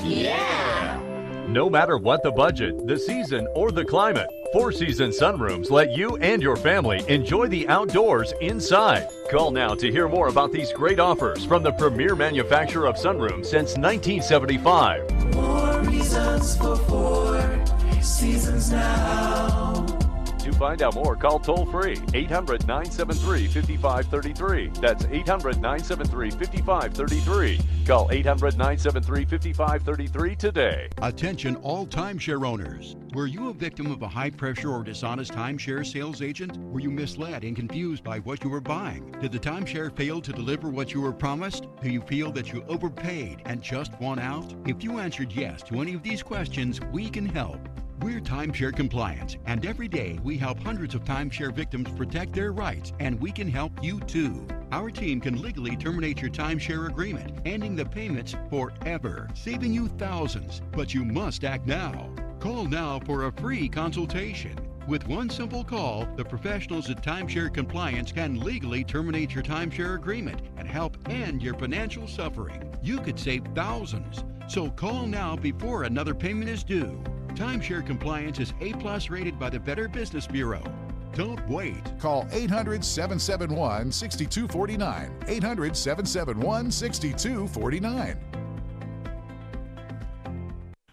Yeah! No matter what the budget, the season, or the climate, Four Seasons Sunrooms let you and your family enjoy the outdoors inside. Call now to hear more about these great offers from the premier manufacturer of sunrooms since 1975. More reasons for Four Seasons now. To find out more, call toll-free 800-973-5533. That's 800-973-5533. Call 800-973-5533 today. Attention all timeshare owners. Were you a victim of a high-pressure or dishonest timeshare sales agent? Were you misled and confused by what you were buying? Did the timeshare fail to deliver what you were promised? Do you feel that you overpaid and just want out? If you answered yes to any of these questions, we can help. We're timeshare compliant, and every day we help hundreds of timeshare victims protect their rights, and we can help you too. Our team can legally terminate your timeshare agreement, ending the payments forever, saving you thousands. But you must act now. Call now for a free consultation. With one simple call, the professionals at Timeshare Compliance can legally terminate your timeshare agreement and help end your financial suffering. You could save thousands. So call now before another payment is due. Timeshare Compliance is A+ rated by the Better Business Bureau. Don't wait. Call 800-771-6249. 800-771-6249.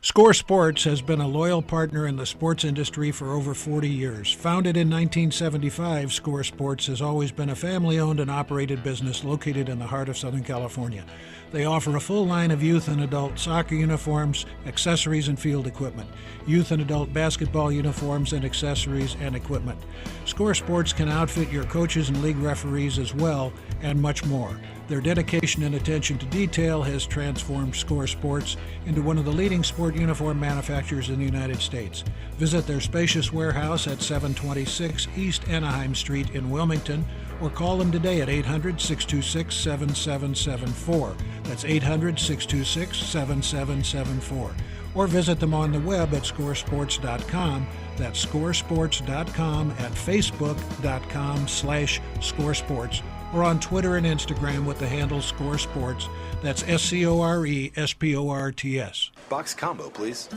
Score Sports has been a loyal partner in the sports industry for over 40 years. Founded in 1975, Score Sports has always been a family-owned and operated business located in the heart of Southern California. They offer a full line of youth and adult soccer uniforms, accessories, and field equipment, youth and adult basketball uniforms and accessories and equipment. Score Sports can outfit your coaches and league referees as well, and much more. Their dedication and attention to detail has transformed Score Sports into one of the leading sport uniform manufacturers in the United States. Visit their spacious warehouse at 726 East Anaheim Street in Wilmington, or call them today at 800-626-7774. That's 800-626-7774. Or visit them on the web at scoresports.com. That's scoresports.com, at facebook.com/scoresports, or on Twitter and Instagram with the handle Score Sports. That's SCORESPORTS. Box combo, please.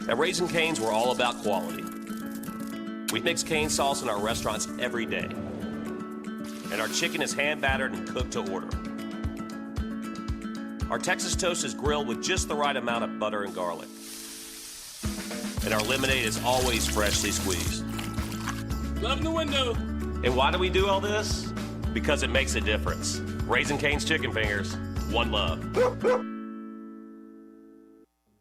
At Raising Cane's, we're all about quality. We mix cane sauce in our restaurants every day. And our chicken is hand battered and cooked to order. Our Texas toast is grilled with just the right amount of butter and garlic. And our lemonade is always freshly squeezed. Love the window. And why do we do all this? Because it makes a difference. Raising Cane's Chicken Fingers, one love.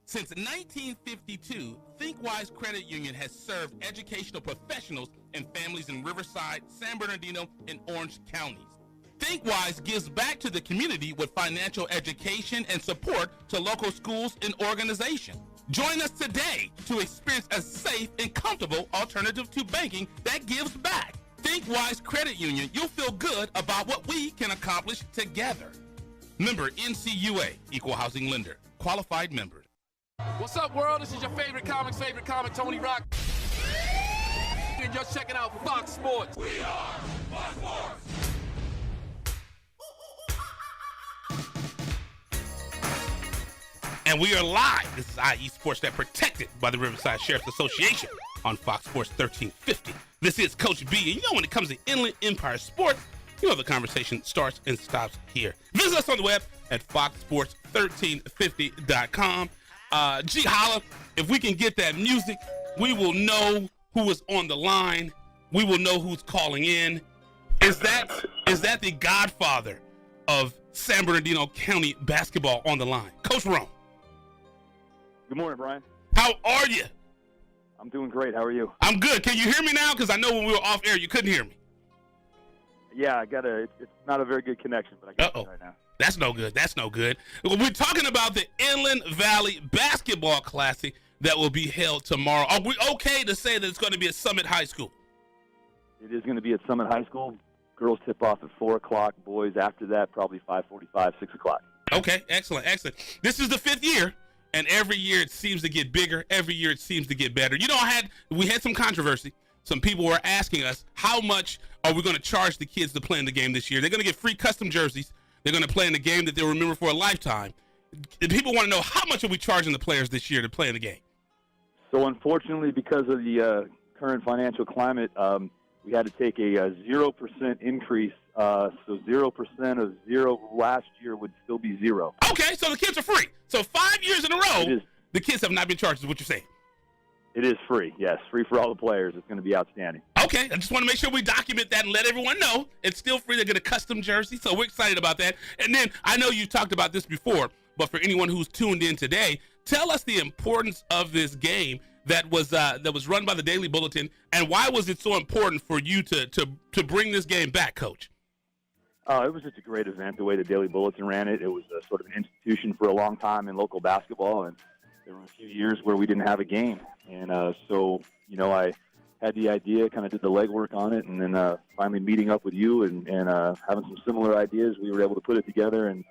Since 1952, ThinkWise Credit Union has served educational professionals and families in Riverside, San Bernardino, and Orange counties. ThinkWise gives back to the community with financial education and support to local schools and organizations. Join us today to experience a safe and comfortable alternative to banking that gives back. ThinkWise Credit Union, you'll feel good about what we can accomplish together. Member NCUA, Equal Housing Lender, qualified members. What's up, world? This is your favorite comic, Tony Rock. And you're checking out Fox Sports. We are Fox Sports. And we are live. This is IE Sports Net, protected by the Riverside Sheriff's Association on Fox Sports 1350. This is Coach B, and you know when it comes to Inland Empire Sports, you know the conversation starts and stops here. Visit us on the web at foxsports1350.com. G Holla, if we can get that music, we will know who is on the line. We will know who's calling in. Is that the godfather of San Bernardino County basketball on the line? Coach Rome. Good morning, Brian. How are you? I'm doing great. How are you? I'm good. Can you hear me now? Because I know when we were off air, you couldn't hear me. Yeah, it's not a very good connection, but I got it right now. That's no good. That's no good. We're talking about the Inland Valley Basketball Classic that will be held tomorrow. Are we okay to say that it's going to be at Summit High School? It is going to be at Summit High School. Girls tip off at 4 o'clock. Boys after that, probably 5:45, 6 o'clock. Okay, excellent. This is the 5th year, and every year it seems to get bigger. Every year it seems to get better. You know, we had some controversy. Some people were asking us, how much are we going to charge the kids to play in the game this year? They're going to get free custom jerseys. They're going to play in the game that they'll remember for a lifetime. People want to know, how much are we charging the players this year to play in the game? So unfortunately, because of the current financial climate, we had to take a 0% increase. So 0% of zero last year would still be 0. Okay, so the kids are free. So 5 years in a row, the kids have not been charged, is what you're saying. It is free, yes. Free for all the players. It's going to be outstanding. Okay, I just want to make sure we document that and let everyone know it's still free to get a custom jersey, so we're excited about that. And then I know you talked about this before, but for anyone who's tuned in today, tell us the importance of this game that was run by the Daily Bulletin, and why was it so important for you to bring this game back, Coach? It was just a great event, the way the Daily Bulletin ran it. It was a sort of an institution for a long time in local basketball, and there were a few years where we didn't have a game. And so, I had the idea, kind of did the legwork on it, and then finally meeting up with you and having some similar ideas, we were able to put it together, and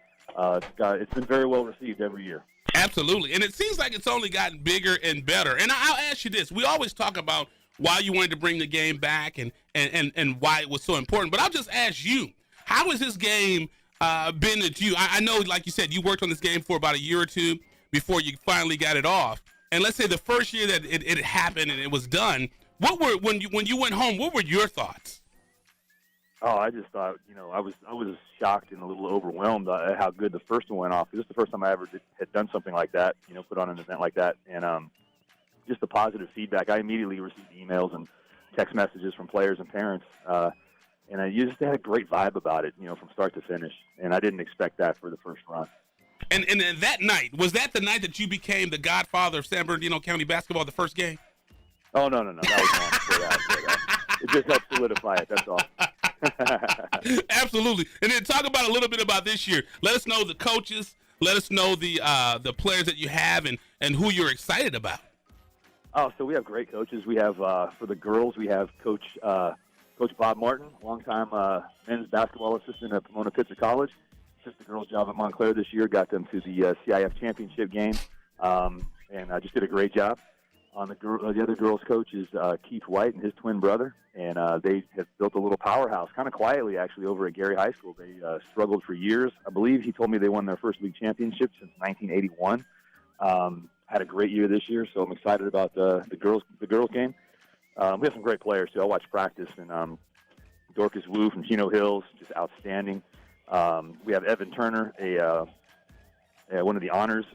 it's been very well received every year. Absolutely, and it seems like it's only gotten bigger and better. And I'll ask you this. We always talk about why you wanted to bring the game back and why it was so important, but I'll just ask you, how has this game been to you? I know, like you said, you worked on this game for about a year or two before you finally got it off. And let's say the first year that it happened and it was done, when you went home, what were your thoughts? Oh, I just thought, I was shocked and a little overwhelmed at how good the first one went off. This is the first time I ever had done something like that, put on an event like that. And just the positive feedback. I immediately received emails and text messages from players and parents. And I just had a great vibe about it, from start to finish. And I didn't expect that for the first run. And that night, was that the night that you became the godfather of San Bernardino County basketball, the first game? Oh, no. That was long before that. It just helped solidify it, that's all. Absolutely. And then talk about a little bit about this year. Let us know the coaches. Let us know the players that you have and who you're excited about. Oh, so we have great coaches. We have, for the girls, we have Coach Bob Martin, longtime men's basketball assistant at Pomona-Pitzer College. Took the girls' job at Montclair this year, got them to the CIF championship game, and just did a great job. On the other girls' coach is Keith White and his twin brother, and they have built a little powerhouse, kind of quietly actually, over at Gary High School. They struggled for years. I believe he told me they won their first league championship since 1981. Had a great year this year, so I'm excited about the girls game. We have some great players too. I watch practice, and Dorcas Wu from Chino Hills, just outstanding. We have Evan Turner, one of the honors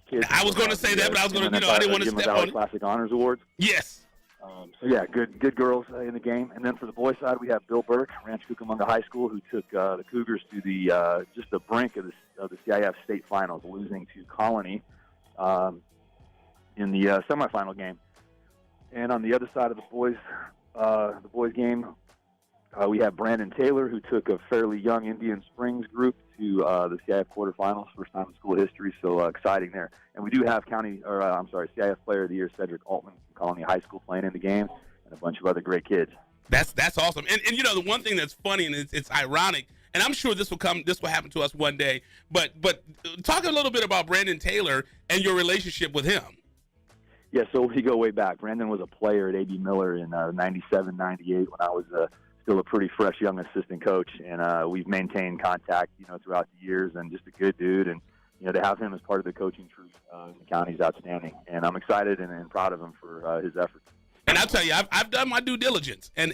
kids. I was going to say that, but I was going to, I didn't want to step on it. Classic Honors Awards. Yes. So yeah, good girls in the game. And then for the boys' side, we have Bill Burke, Rancho Cucamonga High School, who took the Cougars to the just the brink of the CIF state finals, losing to Colony in the semifinal game. And on the other side of the boys game, we have Brandon Taylor, who took a fairly young Indian Springs group to the CIF quarterfinals, first time in school history. So exciting there. And we do have CIF Player of the Year Cedric Altman from Colony High School playing in the game, and a bunch of other great kids. That's awesome. And the one thing that's funny and it's ironic, and I'm sure this will happen to us one day. But talk a little bit about Brandon Taylor and your relationship with him. Yeah, so we go way back. Brandon was a player at A.B. Miller in 97, 98 when I was still a pretty fresh young assistant coach, and we've maintained contact, throughout the years, and just a good dude. And to have him as part of the coaching troupe in the county is outstanding, and I'm excited and proud of him for his efforts. And I'll tell you, I've done my due diligence, and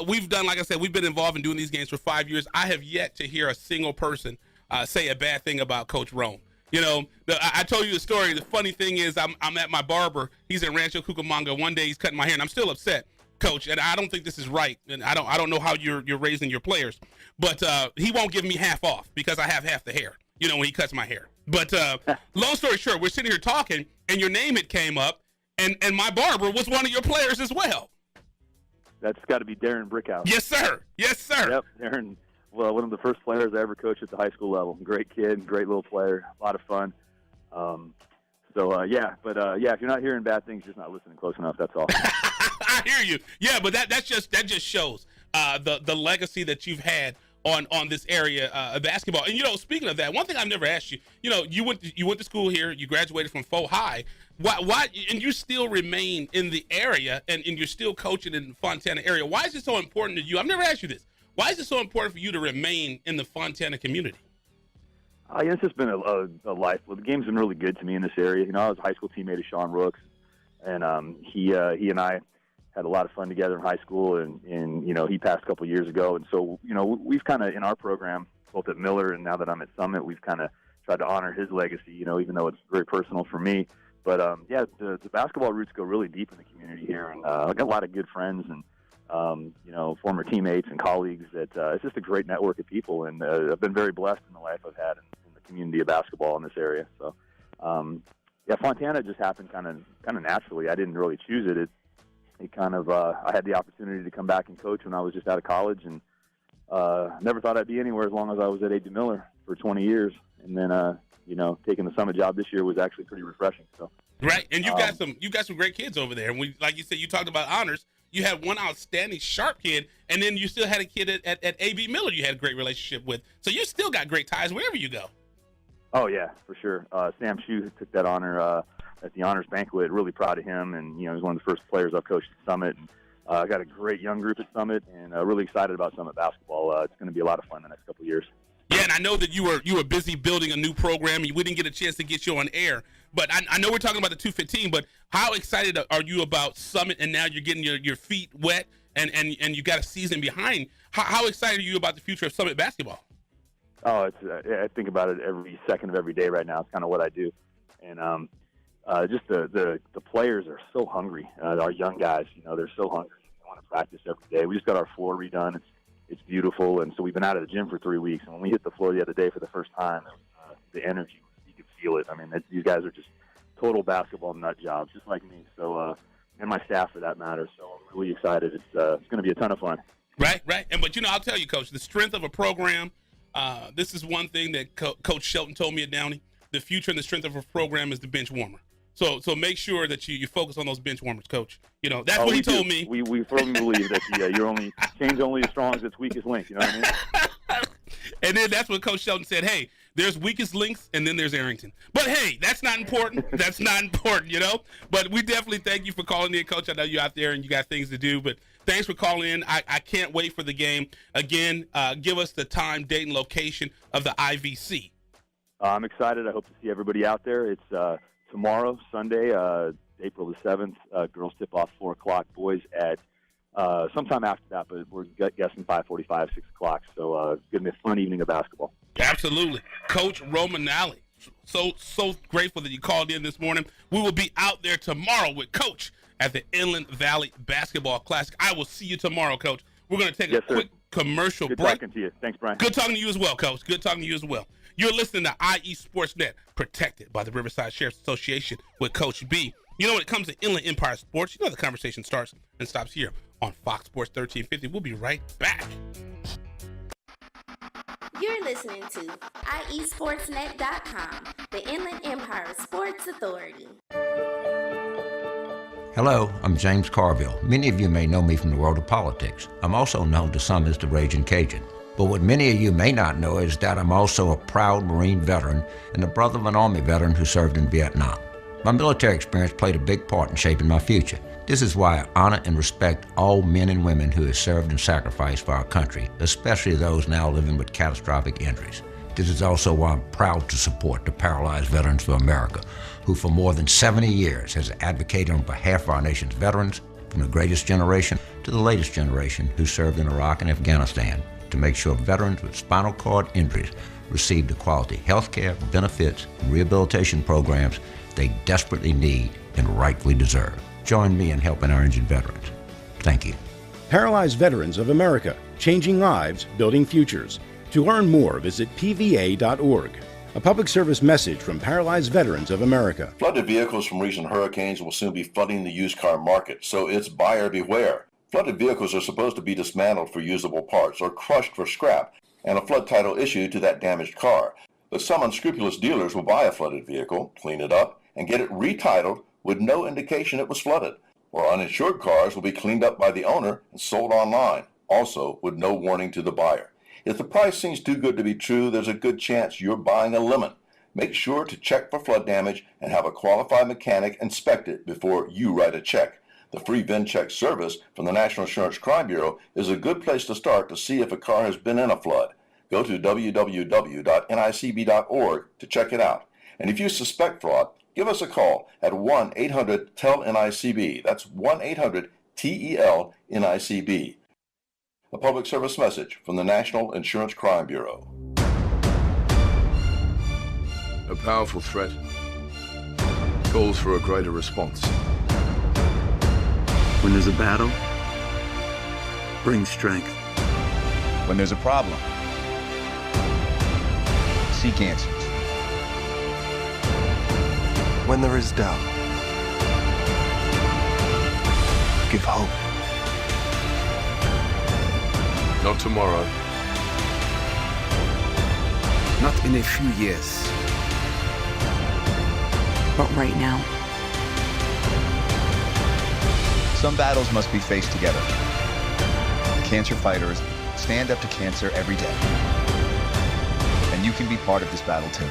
we've done, like I said, we've been involved in doing these games for 5 years. I have yet to hear a single person say a bad thing about Coach Rome. I told you the story. The funny thing is, I'm at my barber. He's in Rancho Cucamonga. One day he's cutting my hair, and I'm still upset, Coach. And I don't think this is right. And I don't know how you're raising your players, but he won't give me half off because I have half the hair. When he cuts my hair. But long story short, we're sitting here talking, and your name had came up, and my barber was one of your players as well. That's got to be Darren Brickhouse. Yes, sir. Yes, sir. Yep, Darren. Well, one of the first players I ever coached at the high school level. Great kid, great little player, a lot of fun. If you're not hearing bad things, you're just not listening close enough. That's all. I hear you. Yeah, but that just shows the legacy that you've had on this area of basketball. And speaking of that, one thing I've never asked you. You went to school here. You graduated from Faux High. Why? And you still remain in the area, and you're still coaching in the Fontana area. Why is it so important to you? I've never asked you this. Why is it so important for you to remain in the Fontana community? It's just been a life. Well, the game's been really good to me in this area. I was a high school teammate of Sean Rooks, and he and I had a lot of fun together in high school, and he passed a couple of years ago. And so, we've kind of, in our program, both at Miller and now that I'm at Summit, we've kind of tried to honor his legacy, even though it's very personal for me. But yeah, the basketball roots go really deep in the community here, and I got a lot of good friends and former teammates and colleagues. That it's just a great network of people, and I've been very blessed in the life I've had in the community of basketball in this area. So yeah, Fontana just happened kind of naturally. I didn't really choose it. It kind of I had the opportunity to come back and coach when I was just out of college, and never thought I'd be anywhere as long as I was at A.D. Miller for 20 years, and then taking the Summit job this year was actually pretty refreshing. So right, and you got some great kids over there. And we, like you said, you talked about honors. You had one outstanding sharp kid, and then you still had a kid at A.B. Miller you had a great relationship with. So you still got great ties wherever you go. Oh yeah, for sure. Sam Shue took that honor at the honors banquet. Really proud of him, and he was one of the first players I've coached at Summit. And, I got a great young group at Summit, and really excited about Summit basketball. It's going to be a lot of fun the next couple of years. Yeah, and I know that you were busy building a new program, and we didn't get a chance to get you on air. But I know we're talking about the 215, but how excited are you about Summit, and now you're getting your feet wet, and you got a season behind? How excited are you about the future of Summit basketball? Oh, I think about it every second of every day right now. It's kind of what I do. And just the players are so hungry. Our young guys, they're so hungry. They want to practice every day. We just got our floor redone. It's beautiful, and so we've been out of the gym for 3 weeks. And when we hit the floor the other day for the first time, the energy, you could feel it. I mean, these guys are just total basketball nut jobs, just like me. So, and my staff for that matter. So I'm really excited. It's going to be a ton of fun. Right. And but I'll tell you, Coach, the strength of a program. This is one thing that Coach Shelton told me at Downey. The future and the strength of a program is the bench warmer. So make sure that you focus on those bench warmers, Coach. That's what he told me. We firmly believe that you're chain's only as strong as its weakest link. You know what I mean? And then that's what Coach Shelton said. Hey, there's weakest links, and then there's Arrington. But hey, that's not important. That's not important, But we definitely thank you for calling in, Coach. I know you're out there and you got things to do, but thanks for calling in. I can't wait for the game. Again, give us the time, date, and location of the IVC. I'm excited. I hope to see everybody out there. It's tomorrow, Sunday, April the 7th. Girls tip off 4 o'clock. Boys at sometime after that, but we're guessing 5:45, 6 o'clock. So it's going to be a fun evening of basketball. Absolutely. Coach Romanelli, so grateful that you called in this morning. We will be out there tomorrow with Coach at the Inland Valley Basketball Classic. I will see you tomorrow, Coach. We're going to take a quick commercial break. Good talking to you. Thanks, Brian. Good talking to you as well, Coach. Good talking to you as well. You're listening to IE Sportsnet, protected by the Riverside Sheriff's Association with Coach B. When it comes to Inland Empire Sports, the conversation starts and stops here on Fox Sports 1350. We'll be right back. You're listening to IESportsNet.com, the Inland Empire Sports Authority. Hello, I'm James Carville. Many of you may know me from the world of politics. I'm also known to some as the Raging Cajun. But what many of you may not know is that I'm also a proud Marine veteran and the brother of an Army veteran who served in Vietnam. My military experience played a big part in shaping my future. This is why I honor and respect all men and women who have served and sacrificed for our country, especially those now living with catastrophic injuries. This is also why I'm proud to support the Paralyzed Veterans for America, who for more than 70 years has advocated on behalf of our nation's veterans, from the greatest generation to the latest generation who served in Iraq and Afghanistan, to make sure veterans with spinal cord injuries receive the quality health care, benefits, and rehabilitation programs they desperately need and rightfully deserve. Join me in helping our injured veterans. Thank you. Paralyzed Veterans of America, changing lives, building futures. To learn more, visit pva.org. A public service message from Paralyzed Veterans of America. Flooded vehicles from recent hurricanes will soon be flooding the used car market, so it's buyer beware. Flooded vehicles are supposed to be dismantled for usable parts or crushed for scrap, and a flood title issued to that damaged car. But some unscrupulous dealers will buy a flooded vehicle, clean it up, and get it retitled with no indication it was flooded. Or uninsured cars will be cleaned up by the owner and sold online, also with no warning to the buyer. If the price seems too good to be true, there's a good chance you're buying a lemon. Make sure to check for flood damage and have a qualified mechanic inspect it before you write a check. The free VIN check service from the National Insurance Crime Bureau is a good place to start to see if a car has been in a flood. Go to www.nicb.org to check it out. And if you suspect fraud, give us a call at 1-800-TEL-NICB. That's 1-800-TEL-NICB. A public service message from the National Insurance Crime Bureau. A powerful threat. calls for a greater response. When there's a battle, bring strength. When there's a problem, seek answers. When there is doubt, give hope. Not tomorrow. Not in a few years. But right now. Some battles must be faced together. Cancer fighters stand up to cancer every day. And you can be part of this battle too.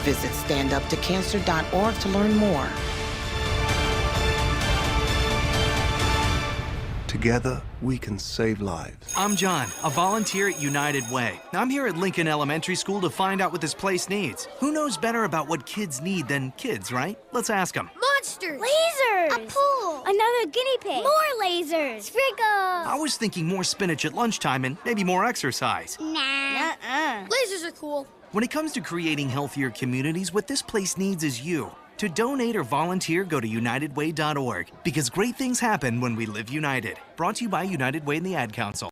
Visit standuptocancer.org to learn more. Together, we can save lives. I'm John, a volunteer at United Way. I'm here at Lincoln Elementary School to find out what this place needs. Who knows better about what kids need than kids, right? Let's ask them. Monsters! Lasers! A pool! Another guinea pig! More lasers! Sprinkles! I was thinking more spinach at lunchtime and maybe more exercise. Nah. Lasers are cool. When it comes to creating healthier communities, what this place needs is you. To donate or volunteer, go to UnitedWay.org, because great things happen when we live united. Brought to you by United Way and the Ad Council.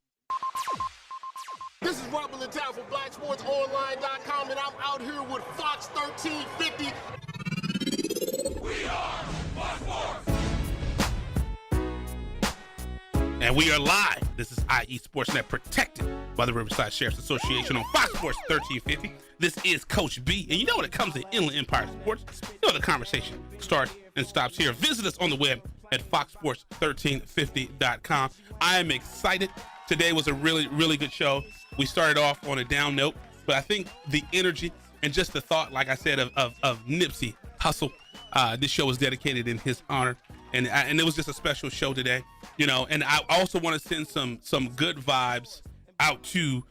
This is Rebel in Town from BlackSportsOnline.com, and I'm out here with Fox 1350. We are Fox Sports. And we are live. This is IE Sportsnet, protected by the Riverside Sheriff's Association on Fox Sports 1350. This is Coach B, and you know when it comes to Inland Empire Sports, you know the conversation starts and stops here. Visit us on the web at foxsports1350.com. I am excited. Today was a really, really good show. We started off on a down note, but I think the energy and just the thought, like I said, of Nipsey Hussle, this show was dedicated in his honor, and it was just a special show today, you know. And I also want to send some good vibes out to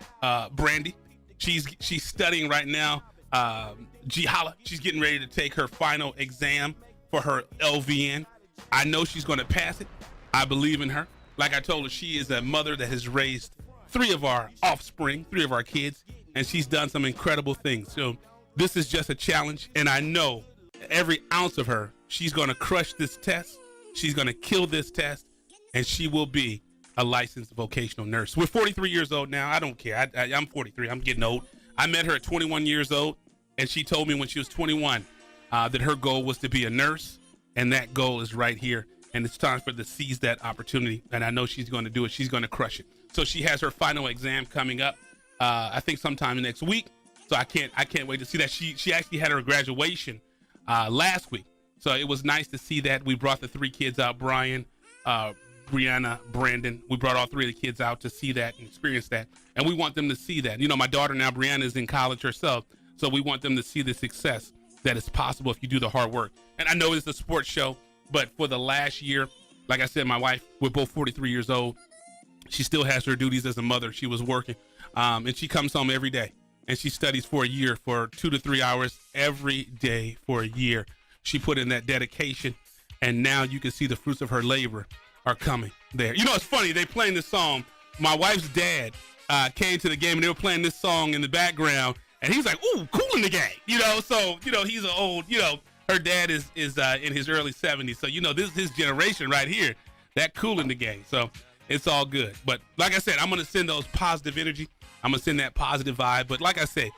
Brandy. She's studying right now. Jihala, she's getting ready to take her final exam for her LVN. I know she's going to pass it. I believe in her. Like I told her, she is a mother that has raised 3 of our offspring, 3 of our kids, and she's done some incredible things. So this is just a challenge, and I know every ounce of her, she's going to crush this test. She's going to kill this test, and she will be a licensed vocational nurse. We're 43 years old now. I don't care. I'm 43. I'm getting old. I met her at 21 years old, and she told me when she was 21 that her goal was to be a nurse, and that goal is right here. And it's time for her to seize that opportunity, and I know she's going to do it. She's going to crush it. So she has her final exam coming up, I think sometime next week. So I can't wait to see that. She actually had her graduation last week, so it was nice to see that. We brought the 3 kids out, Brian, Brianna, Brandon. We brought all 3 of the kids out to see that and experience that. And we want them to see that. You know, my daughter now, Brianna, is in college herself. So we want them to see the success that is possible if you do the hard work. And I know it's a sports show, but for the last year, like I said, my wife, we're both 43 years old. She still has her duties as a mother. She was working. And she comes home every day. And she studies for a year for 2 to 3 hours every day for a year. She put in that dedication. And now you can see the fruits of her labor are coming there. You know, it's funny, they playing this song. My wife's dad came to the game and they were playing this song in the background, and he was like, ooh, Cool in the Gang, you know. So, you know, he's an old, you know, her dad is in his early 70s. So, you know, this is his generation right here, that Cool in the Gang. So it's all good. But like I said, I'm going to send those positive energy. I'm going to send that positive vibe. But like I said,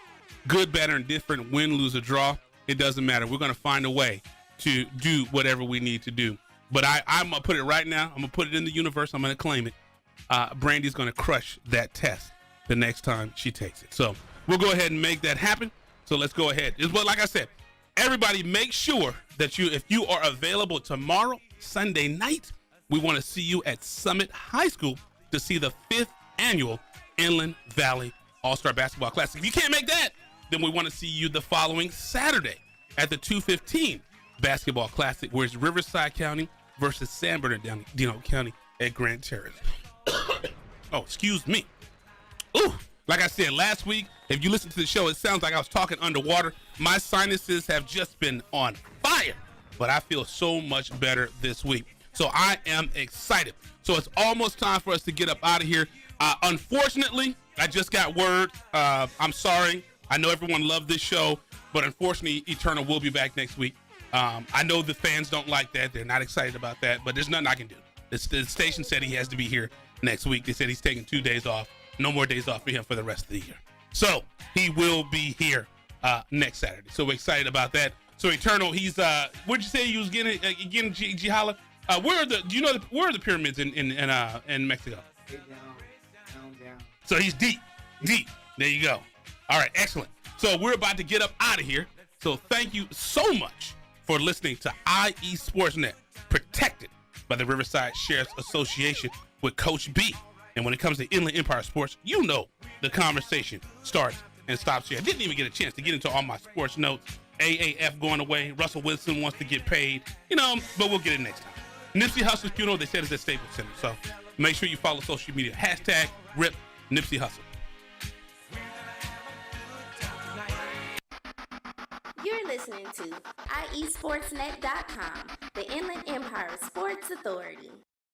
good, better, and different, win, lose, or draw, it doesn't matter. We're going to find a way to do whatever we need to do. But I'm going to put it right now. I'm going to put it in the universe. I'm going to claim it. Brandy's going to crush that test the next time she takes it. So we'll go ahead and make that happen. So let's go ahead. But like I said, everybody make sure that if you are available tomorrow, Sunday night, we want to see you at Summit High School to see the 5th annual Inland Valley All-Star Basketball Classic. If you can't make that, then we want to see you the following Saturday at the 2:15 Basketball Classic, where it's Riverside County versus San Bernardino County at Grand Terrace. Oh, excuse me. Ooh, like I said last week, if you listen to the show, it sounds like I was talking underwater. My sinuses have just been on fire, but I feel so much better this week. So I am excited. So it's almost time for us to get up out of here. Unfortunately, I just got word. I'm sorry. I know everyone loved this show, But unfortunately, Eternal will be back next week. I know the fans don't like that. They're not excited about that, but there's nothing I can do. The station said he has to be here next week. They said he's taking 2 days off. No more days off for him for the rest of the year. So he will be here next Saturday. So we're excited about that. So Eternal, he's where'd you say he was getting again, Jihala? Where are the pyramids in Mexico? Down. So he's deep. There you go. All right, excellent. So we're about to get up out of here. So thank you so much for listening to IE Sportsnet, protected by the Riverside Sheriff's Association with Coach B. And when it comes to Inland Empire Sports, you know the conversation starts and stops here. I didn't even get a chance to get into all my sports notes. AAF going away. Russell Wilson wants to get paid. But we'll get it next time. Nipsey Hussle's funeral, they said, is at Staples Center. So make sure you follow social media. #RIP Nipsey Hussle. You're listening to IESportsnet.com, the Inland Empire Sports Authority.